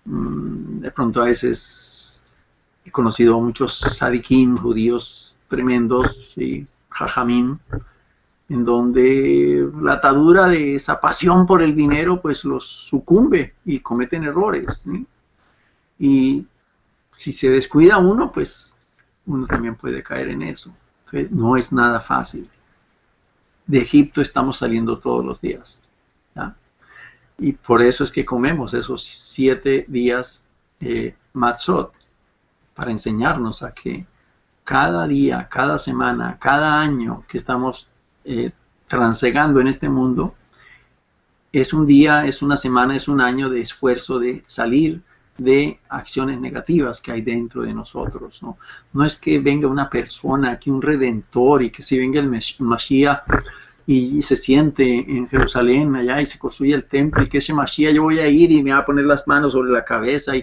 de pronto a veces he conocido a muchos sadikim, judíos tremendos, ¿sí? Jajamim, en donde la atadura de esa pasión por el dinero pues los sucumbe y cometen errores, ¿sí? Y si se descuida uno, pues uno también puede caer en eso. Entonces, no es nada fácil. De Egipto estamos saliendo todos los días, ¿ya? Y por eso es que comemos esos 7 días matzot, para enseñarnos a que cada día, cada semana, cada año que estamos transegando en este mundo, es un día, es una semana, es un año de esfuerzo de salir de acciones negativas que hay dentro de nosotros, ¿no? No es que venga una persona, que un redentor, y que si venga el Mashiach y se siente en Jerusalén allá y se construye el templo, y que ese Mashiach yo voy a ir y me va a poner las manos sobre la cabeza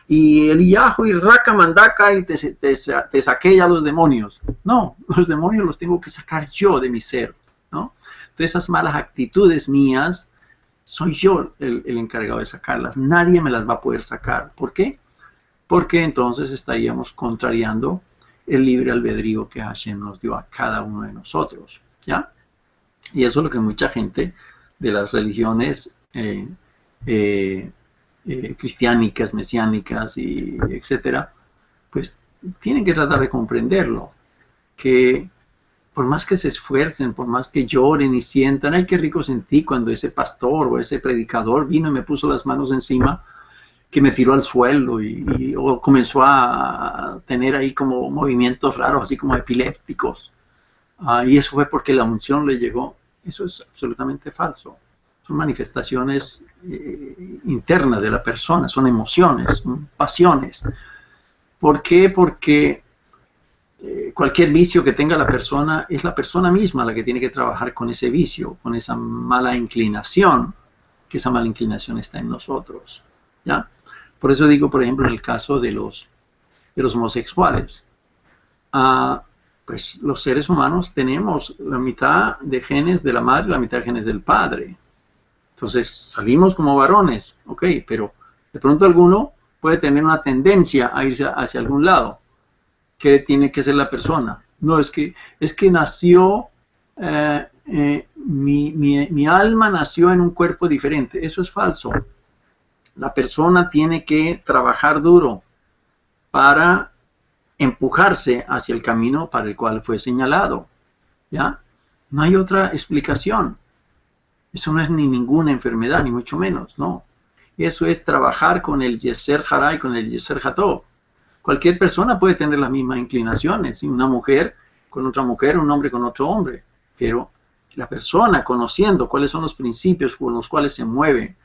y el Yahu y Raka Mandaka y te saqué ya los demonios. No, los demonios los tengo que sacar yo de mi ser, ¿no? Entonces esas malas actitudes mías, soy yo el encargado de sacarlas. Nadie me las va a poder sacar. ¿Por qué? Porque entonces estaríamos contrariando el libre albedrío que Hashem nos dio a cada uno de nosotros, ¿ya? Y eso es lo que mucha gente de las religiones cristiánicas, mesiánicas, y etcétera, pues tienen que tratar de comprenderlo, que por más que se esfuercen, por más que lloren y sientan, ay, qué rico sentí cuando ese pastor o ese predicador vino y me puso las manos encima, que me tiró al suelo o comenzó a tener ahí como movimientos raros, así como epilépticos. Y eso fue porque la unción le llegó. Eso es absolutamente falso. Son manifestaciones internas de la persona, son emociones, son pasiones. ¿Por qué? Porque cualquier vicio que tenga la persona, es la persona misma la que tiene que trabajar con ese vicio, con esa mala inclinación, que esa mala inclinación está en nosotros, ¿ya? Por eso digo, por ejemplo, en el caso de los homosexuales, pues los seres humanos tenemos la mitad de genes de la madre y la mitad de genes del padre. Entonces salimos como varones, ok, pero de pronto alguno puede tener una tendencia a irse hacia algún lado. ¿Qué tiene que ser la persona? No, es que nació, mi alma nació en un cuerpo diferente. Eso es falso. La persona tiene que trabajar duro para empujarse hacia el camino para el cual fue señalado, ¿ya? No hay otra explicación. Eso no es ni ninguna enfermedad, ni mucho menos, no. Eso es trabajar con el Yeser Hara y con el Yeser Hatov. Cualquier persona puede tener las mismas inclinaciones, ¿sí? Una mujer con otra mujer, un hombre con otro hombre, pero la persona, conociendo cuáles son los principios con los cuales se mueve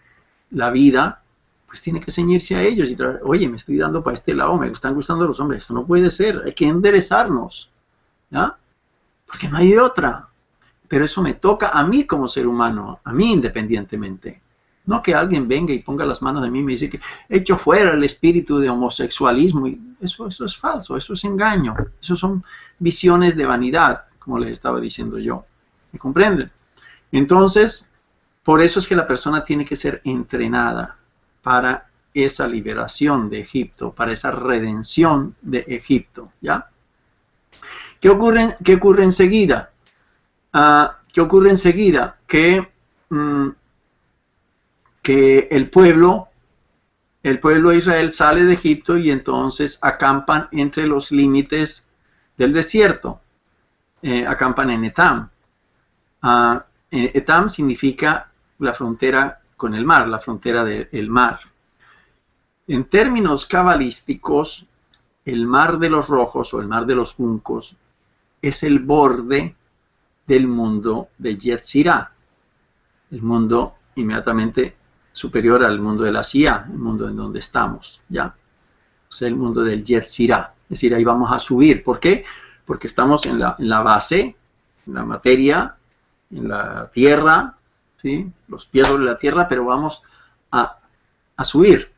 la vida, pues tiene que ceñirse a ellos y oye, me estoy dando para este lado, me están gustando los hombres, esto no puede ser, hay que enderezarnos, ¿ya? Porque no hay otra. Pero eso me toca a mí como ser humano, a mí independientemente. No que alguien venga y ponga las manos en mí y me dice que echo fuera el espíritu de homosexualismo. Y eso es falso, eso es engaño. Eso son visiones de vanidad, como les estaba diciendo yo. ¿Me comprenden? Entonces, por eso es que la persona tiene que ser entrenada para esa liberación de Egipto, para esa redención de Egipto, ¿ya? ¿Qué ocurre enseguida? ¿Qué ocurre enseguida? Que el pueblo de Israel sale de Egipto y entonces acampan entre los límites del desierto. Acampan en Etam. Etam significa la frontera con el mar, la frontera del mar. En términos cabalísticos, el mar de los rojos o el mar de los juncos es el borde del mundo de Yetzirah, el mundo inmediatamente superior al mundo de la Shia, el mundo en donde estamos, ¿ya? O sea, el mundo del Yetzirah, es decir, ahí vamos a subir. ¿Por qué? Porque estamos en la base, en la materia, en la tierra, ¿sí? Los pies sobre la tierra, pero vamos a subir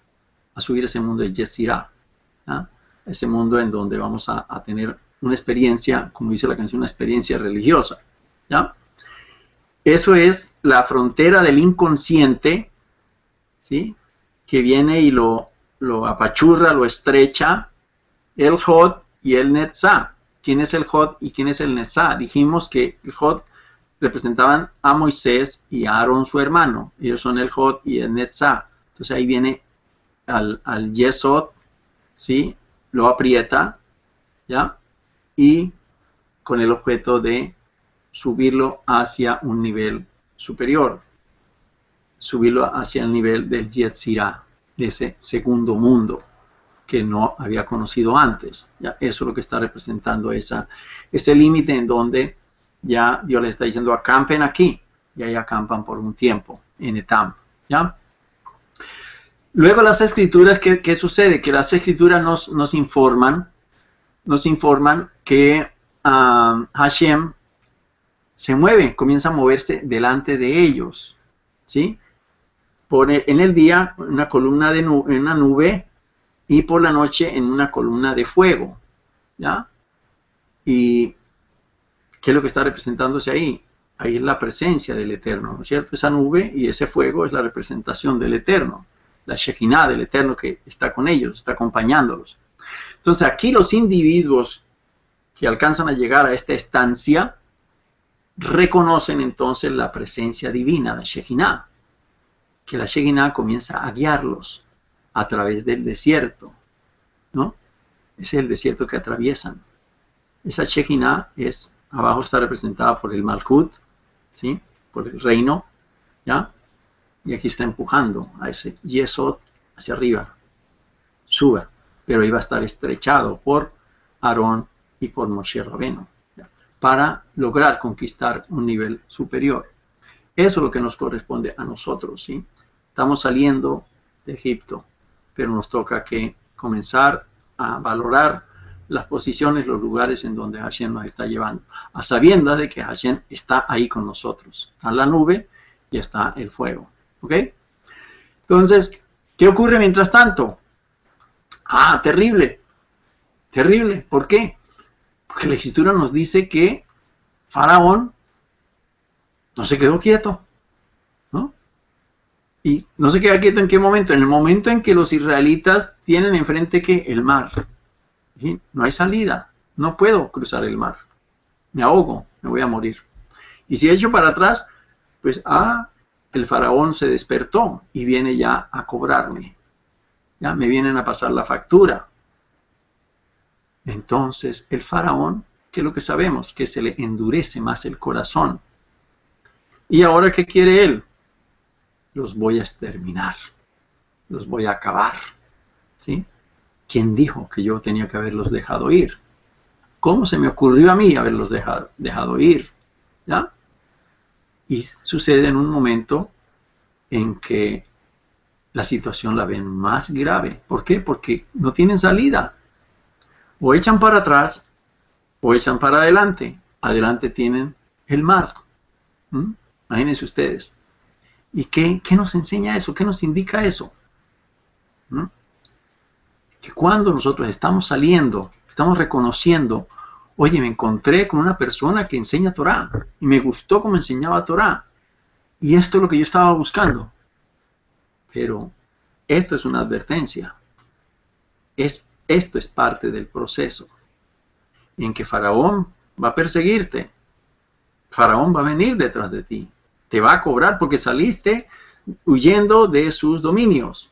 ese mundo de Yetzirah, ¿ya? Ese mundo en donde vamos a tener una experiencia, como dice la canción, una experiencia religiosa, ¿ya? Eso es la frontera del inconsciente, ¿sí? Que viene y lo apachurra, lo estrecha, el Hod y el Netzah. ¿Quién es el Hod y quién es el Netzah? Dijimos que el Hod representaban a Moisés y a Aarón su hermano. Ellos son el Hod y el Netzah. Entonces ahí viene al Yesod, ¿sí? Lo aprieta, ¿ya? Y con el objeto de subirlo hacia un nivel superior, subirlo hacia el nivel del Yetzirah, de ese segundo mundo que no había conocido antes. ¿Ya? Eso es lo que está representando ese límite en donde ya Dios les está diciendo acampen aquí, y ahí acampan por un tiempo en Etam, ¿ya? Luego las escrituras, ¿qué sucede? Que las escrituras nos informan que Hashem se mueve, comienza a moverse delante de ellos, ¿sí? Pone en el día una columna en una nube y por la noche en una columna de fuego, ¿ya? ¿Y qué es lo que está representándose ahí? Ahí es la presencia del Eterno, ¿no es cierto? Esa nube y ese fuego es la representación del Eterno, la Shekinah del Eterno que está con ellos, está acompañándolos. Entonces aquí los individuos que alcanzan a llegar a esta estancia, reconocen entonces la presencia divina, la Shejinah, que la Shejinah comienza a guiarlos a través del desierto, ¿no? Ese es el desierto que atraviesan. Esa Shejinah abajo está representada por el Malhut, ¿sí? Por el reino, ¿ya? Y aquí está empujando a ese Yesod hacia arriba, suba, pero iba a estar estrechado por Aarón y por Moshe Rabenu, ¿ya? Para lograr conquistar un nivel superior. Eso es lo que nos corresponde a nosotros, ¿sí? Estamos saliendo de Egipto, pero nos toca que comenzar a valorar las posiciones, los lugares en donde Hashem nos está llevando, a sabiendas de que Hashem está ahí con nosotros. Está la nube y está el fuego. ¿Ok? Entonces, ¿qué ocurre mientras tanto? Ah, terrible. Terrible. ¿Por qué? Porque la Escritura nos dice que Faraón no se quedó quieto, ¿no? Y no se queda quieto ¿en qué momento? En el momento en que los israelitas tienen enfrente que el mar. ¿Sí? No hay salida. No puedo cruzar el mar. Me ahogo, me voy a morir. Y si echo para atrás, pues el faraón se despertó y viene ya a cobrarme. Ya me vienen a pasar la factura. Entonces el faraón, ¿qué es lo que sabemos? Que se le endurece más el corazón. ¿Y ahora qué quiere él? Los voy a exterminar. Los voy a acabar. ¿Sí? ¿Quién dijo que yo tenía que haberlos dejado ir? ¿Cómo se me ocurrió a mí haberlos dejado ir? ¿Ya? Y sucede en un momento en que la situación la ven más grave. ¿Por qué? Porque no tienen salida. O echan para atrás o echan para adelante. Adelante tienen el mar. Imagínense ustedes. ¿Y qué nos enseña eso? ¿Qué nos indica eso? Que cuando nosotros estamos saliendo, estamos reconociendo, oye, me encontré con una persona que enseña Torah y me gustó cómo enseñaba Torah y esto es lo que yo estaba buscando. Pero esto es una advertencia. Esto es parte del proceso en que Faraón va a perseguirte. Faraón va a venir detrás de ti. Te va a cobrar porque saliste huyendo de sus dominios.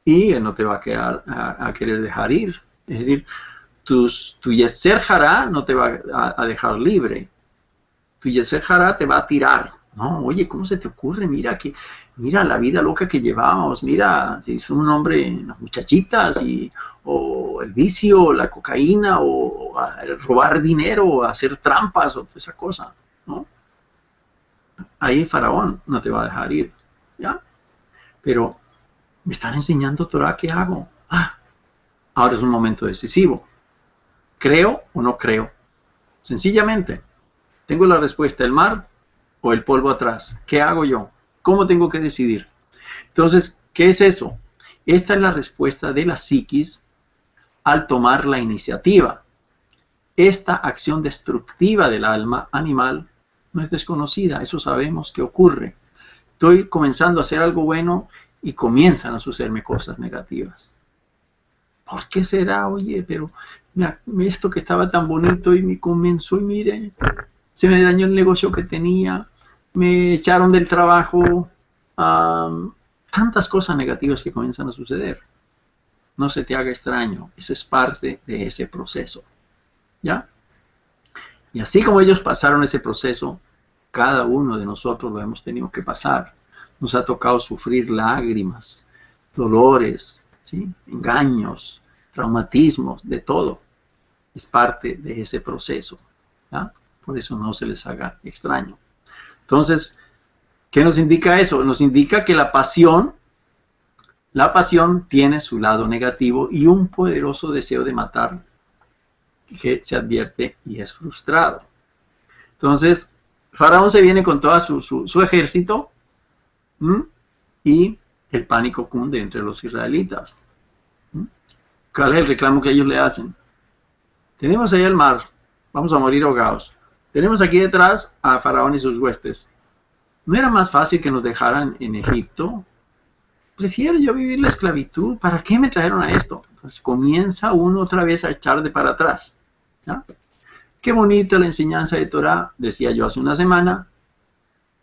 Y él no te va a querer dejar ir. Es decir, tu Yetzer Hará no te va a dejar libre. Tu Yetzer Hará te va a tirar. No, oye, ¿cómo se te ocurre? Mira la vida loca que llevábamos. Mira, si es un hombre, las muchachitas, o el vicio, la cocaína, o robar dinero, o hacer trampas, o toda esa cosa, ¿no? Ahí Faraón no te va a dejar ir, ¿ya? Pero me están enseñando Torah, ¿qué hago? Ahora es un momento decisivo. ¿Creo o no creo? Sencillamente, tengo la respuesta, el mar o el polvo atrás. ¿Qué hago yo? ¿Cómo tengo que decidir? Entonces, ¿qué es eso? Esta es la respuesta de la psiquis al tomar la iniciativa. Esta acción destructiva del alma animal no es desconocida, eso sabemos que ocurre. Estoy comenzando a hacer algo bueno y comienzan a sucederme cosas negativas. ¿Por qué será? Oye, pero esto que estaba tan bonito y me comenzó y mire, se me dañó el negocio que tenía, me echaron del trabajo, tantas cosas negativas que comienzan a suceder. No se te haga extraño, eso es parte de ese proceso, ¿ya? Y así como ellos pasaron ese proceso, cada uno de nosotros lo hemos tenido que pasar. Nos ha tocado sufrir lágrimas, dolores, ¿sí? Engaños, traumatismos, de todo. Es parte de ese proceso, ¿ya? Por eso no se les haga extraño. Entonces, ¿qué nos indica eso? Nos indica que la pasión tiene su lado negativo y un poderoso deseo de matar que se advierte y es frustrado. Entonces, Faraón se viene con todo su ejército y el pánico cunde entre los israelitas. ¿Cuál es el reclamo que ellos le hacen? Tenemos ahí el mar, vamos a morir ahogados. Tenemos aquí detrás a Faraón y sus huestes. ¿No era más fácil que nos dejaran en Egipto? Prefiero yo vivir la esclavitud. ¿Para qué me trajeron a esto? Pues comienza uno otra vez a echar de para atrás. ¿ya? Qué bonita la enseñanza de Torah, decía yo hace una semana,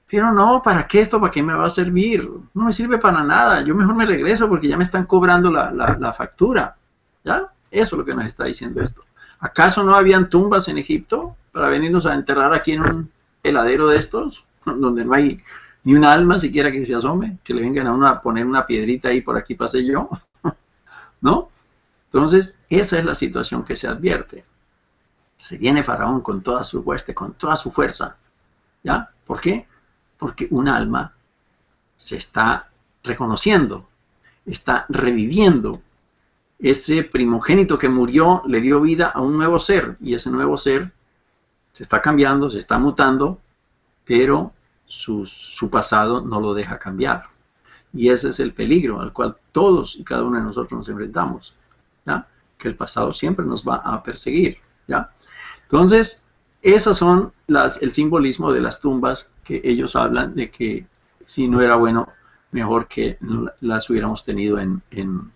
pero no, ¿para qué esto? ¿Para qué me va a servir? No me sirve para nada, yo mejor me regreso porque ya me están cobrando la factura, ¿ya? Eso es lo que nos está diciendo esto. ¿Acaso no habían tumbas en Egipto para venirnos a enterrar aquí en un heladero de estos, donde no hay ni un alma siquiera que se asome, que le vengan a uno a poner una piedrita ahí, por aquí pasé yo, ¿no? Entonces, esa es la situación que se advierte. Se viene Faraón con toda su hueste, con toda su fuerza, ¿ya? ¿Por qué? Porque un alma se está reconociendo, está reviviendo. Ese primogénito que murió le dio vida a un nuevo ser, y ese nuevo ser se está cambiando, se está mutando, pero su pasado no lo deja cambiar. Y ese es el peligro al cual todos y cada uno de nosotros nos enfrentamos, ¿ya? Que el pasado siempre nos va a perseguir, ¿ya? Entonces, esas son el simbolismo de las tumbas que ellos hablan de que si no era bueno, mejor que las hubiéramos tenido en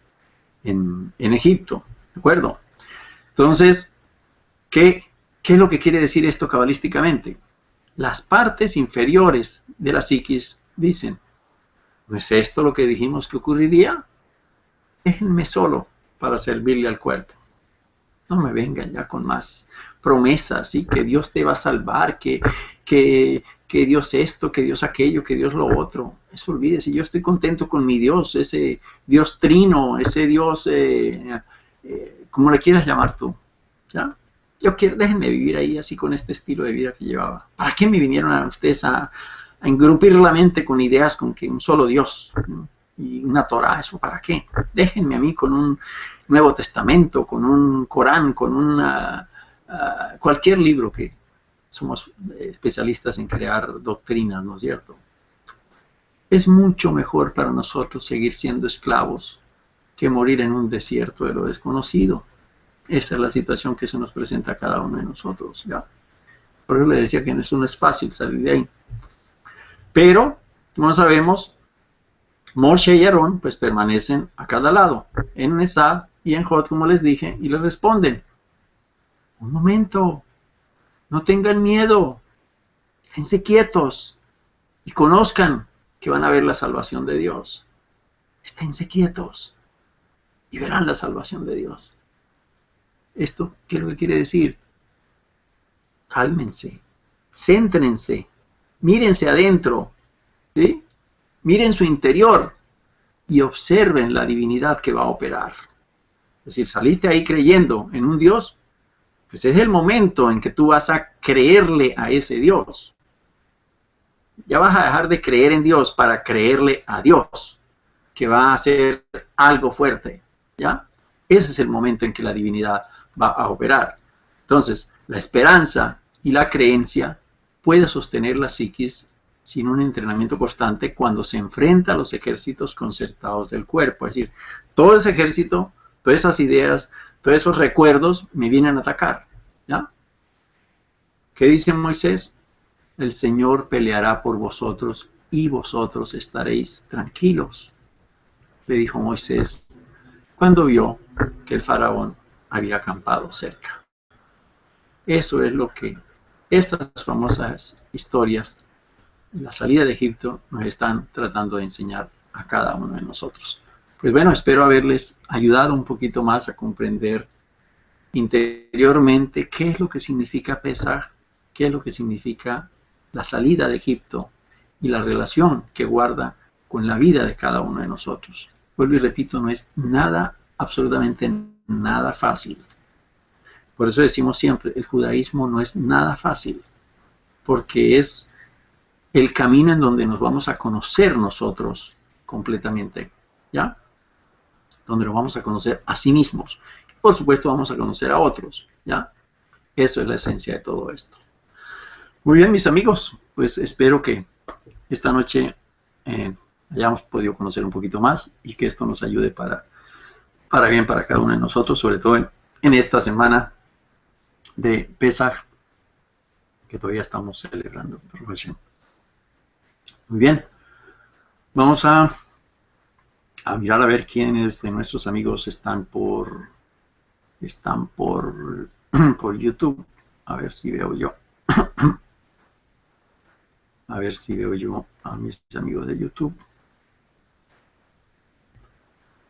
Egipto, ¿de acuerdo? Entonces, ¿qué es lo que quiere decir esto cabalísticamente? Las partes inferiores de la psiquis dicen, ¿no es esto lo que dijimos que ocurriría? Déjenme solo para servirle al cuerpo. No me vengan ya con más promesas, ¿sí? Que Dios te va a salvar, que Dios esto, que Dios aquello, que Dios lo otro. Eso olvídese, yo estoy contento con mi Dios, ese Dios trino, ese Dios, como le quieras llamar tú, ¿ya? Déjenme vivir ahí así con este estilo de vida que llevaba. ¿Para qué me vinieron a ustedes a engrupir la mente con ideas con que un solo Dios, ¿no? Y una Torah, ¿eso para qué? Déjenme a mí con un Nuevo Testamento, con un Corán, con cualquier libro, que somos especialistas en crear doctrinas, ¿no es cierto? Es mucho mejor para nosotros seguir siendo esclavos que morir en un desierto de lo desconocido. Esa es la situación que se nos presenta a cada uno de nosotros, ¿ya? Por eso le decía que no es fácil salir de ahí. Pero, como sabemos, Moshe y Aarón pues permanecen a cada lado, en Nesab y en Jod, como les dije, y les responden, un momento, no tengan miedo, esténse quietos y conozcan que van a ver la salvación de Dios. Esténse quietos y verán la salvación de Dios. ¿Esto qué es lo que quiere decir? Cálmense, céntrense, mírense adentro, ¿sí? Miren su interior y observen la divinidad que va a operar. Es decir, saliste ahí creyendo en un Dios, pues es el momento en que tú vas a creerle a ese Dios. Ya vas a dejar de creer en Dios para creerle a Dios, que va a hacer algo fuerte, ¿ya? Ese es el momento en que la divinidad va a operar. Entonces, la esperanza y la creencia puede sostener la psiquis sin un entrenamiento constante cuando se enfrenta a los ejércitos concertados del cuerpo. Es decir, todo ese ejército, todas esas ideas, todos esos recuerdos me vienen a atacar, ¿ya? ¿Qué dice Moisés? El Señor peleará por vosotros y vosotros estaréis tranquilos, le dijo Moisés cuando vio que el faraón había acampado cerca. Eso es lo que estas famosas historias de la salida de Egipto nos están tratando de enseñar a cada uno de nosotros. Pues bueno, espero haberles ayudado un poquito más a comprender interiormente qué es lo que significa Pesaj, qué es lo que significa la salida de Egipto y la relación que guarda con la vida de cada uno de nosotros. Vuelvo y repito, no es nada, absolutamente nada fácil. Por eso decimos siempre, el judaísmo no es nada fácil, porque es el camino en donde nos vamos a conocer nosotros completamente, ¿ya? Donde nos vamos a conocer a sí mismos. Por supuesto, vamos a conocer a otros, ¿ya? Eso es la esencia de todo esto. Muy bien, mis amigos, pues espero que esta noche hayamos podido conocer un poquito más y que esto nos ayude para bien para cada uno de nosotros, sobre todo en esta semana de Pesaj, que todavía estamos celebrando. Muy bien, vamos a mirar a ver quiénes de nuestros amigos están por por YouTube. A ver si veo yo. A ver si veo yo a mis amigos de YouTube.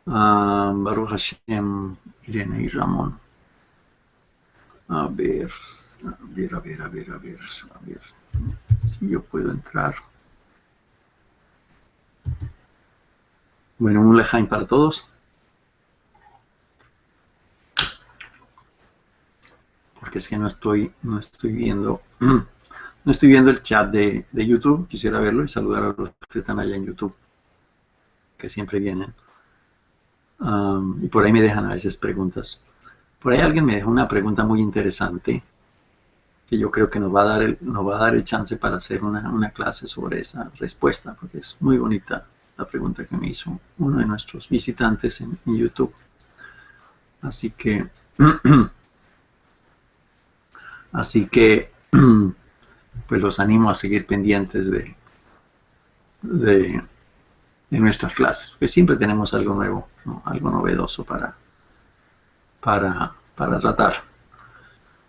Baruch Hashem, Irene y Ramón. A ver, a ver si yo puedo entrar. Bueno, un lejaim para todos. Porque es que no estoy viendo el chat de YouTube. Quisiera verlo y saludar a los que están allá en YouTube, que siempre vienen. Y por ahí me dejan a veces preguntas. Por ahí alguien me dejó una pregunta muy interesante que yo creo que nos va a dar el chance para hacer una clase sobre esa respuesta, porque es muy bonita la pregunta que me hizo uno de nuestros visitantes en YouTube. Así que pues los animo a seguir pendientes de nuestras clases, porque siempre tenemos algo nuevo, ¿no? Algo novedoso para tratar.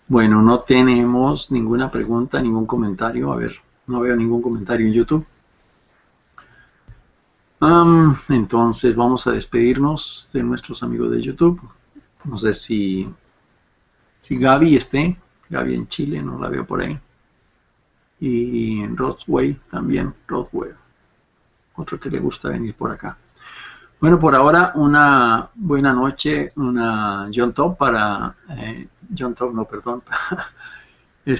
Bueno, no tenemos ninguna pregunta, ningún comentario. A ver, no veo ningún comentario en YouTube. Entonces vamos a despedirnos de nuestros amigos de YouTube. No sé si Gaby esté. Gaby en Chile, no la veo por ahí. Y Rothway también, Rothway. Otro que le gusta venir por acá. Bueno, por ahora una buena noche, una Yom Tov para Yom Tov, no, perdón, que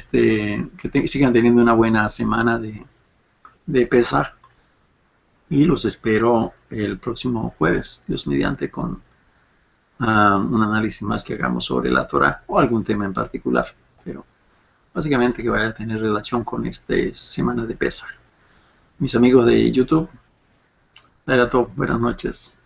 sigan teniendo una buena semana de Pesaj y los espero el próximo jueves, Dios mediante, con un análisis más que hagamos sobre la Torah o algún tema en particular, pero básicamente que vaya a tener relación con esta semana de Pesaj. Mis amigos de YouTube, buenas noches.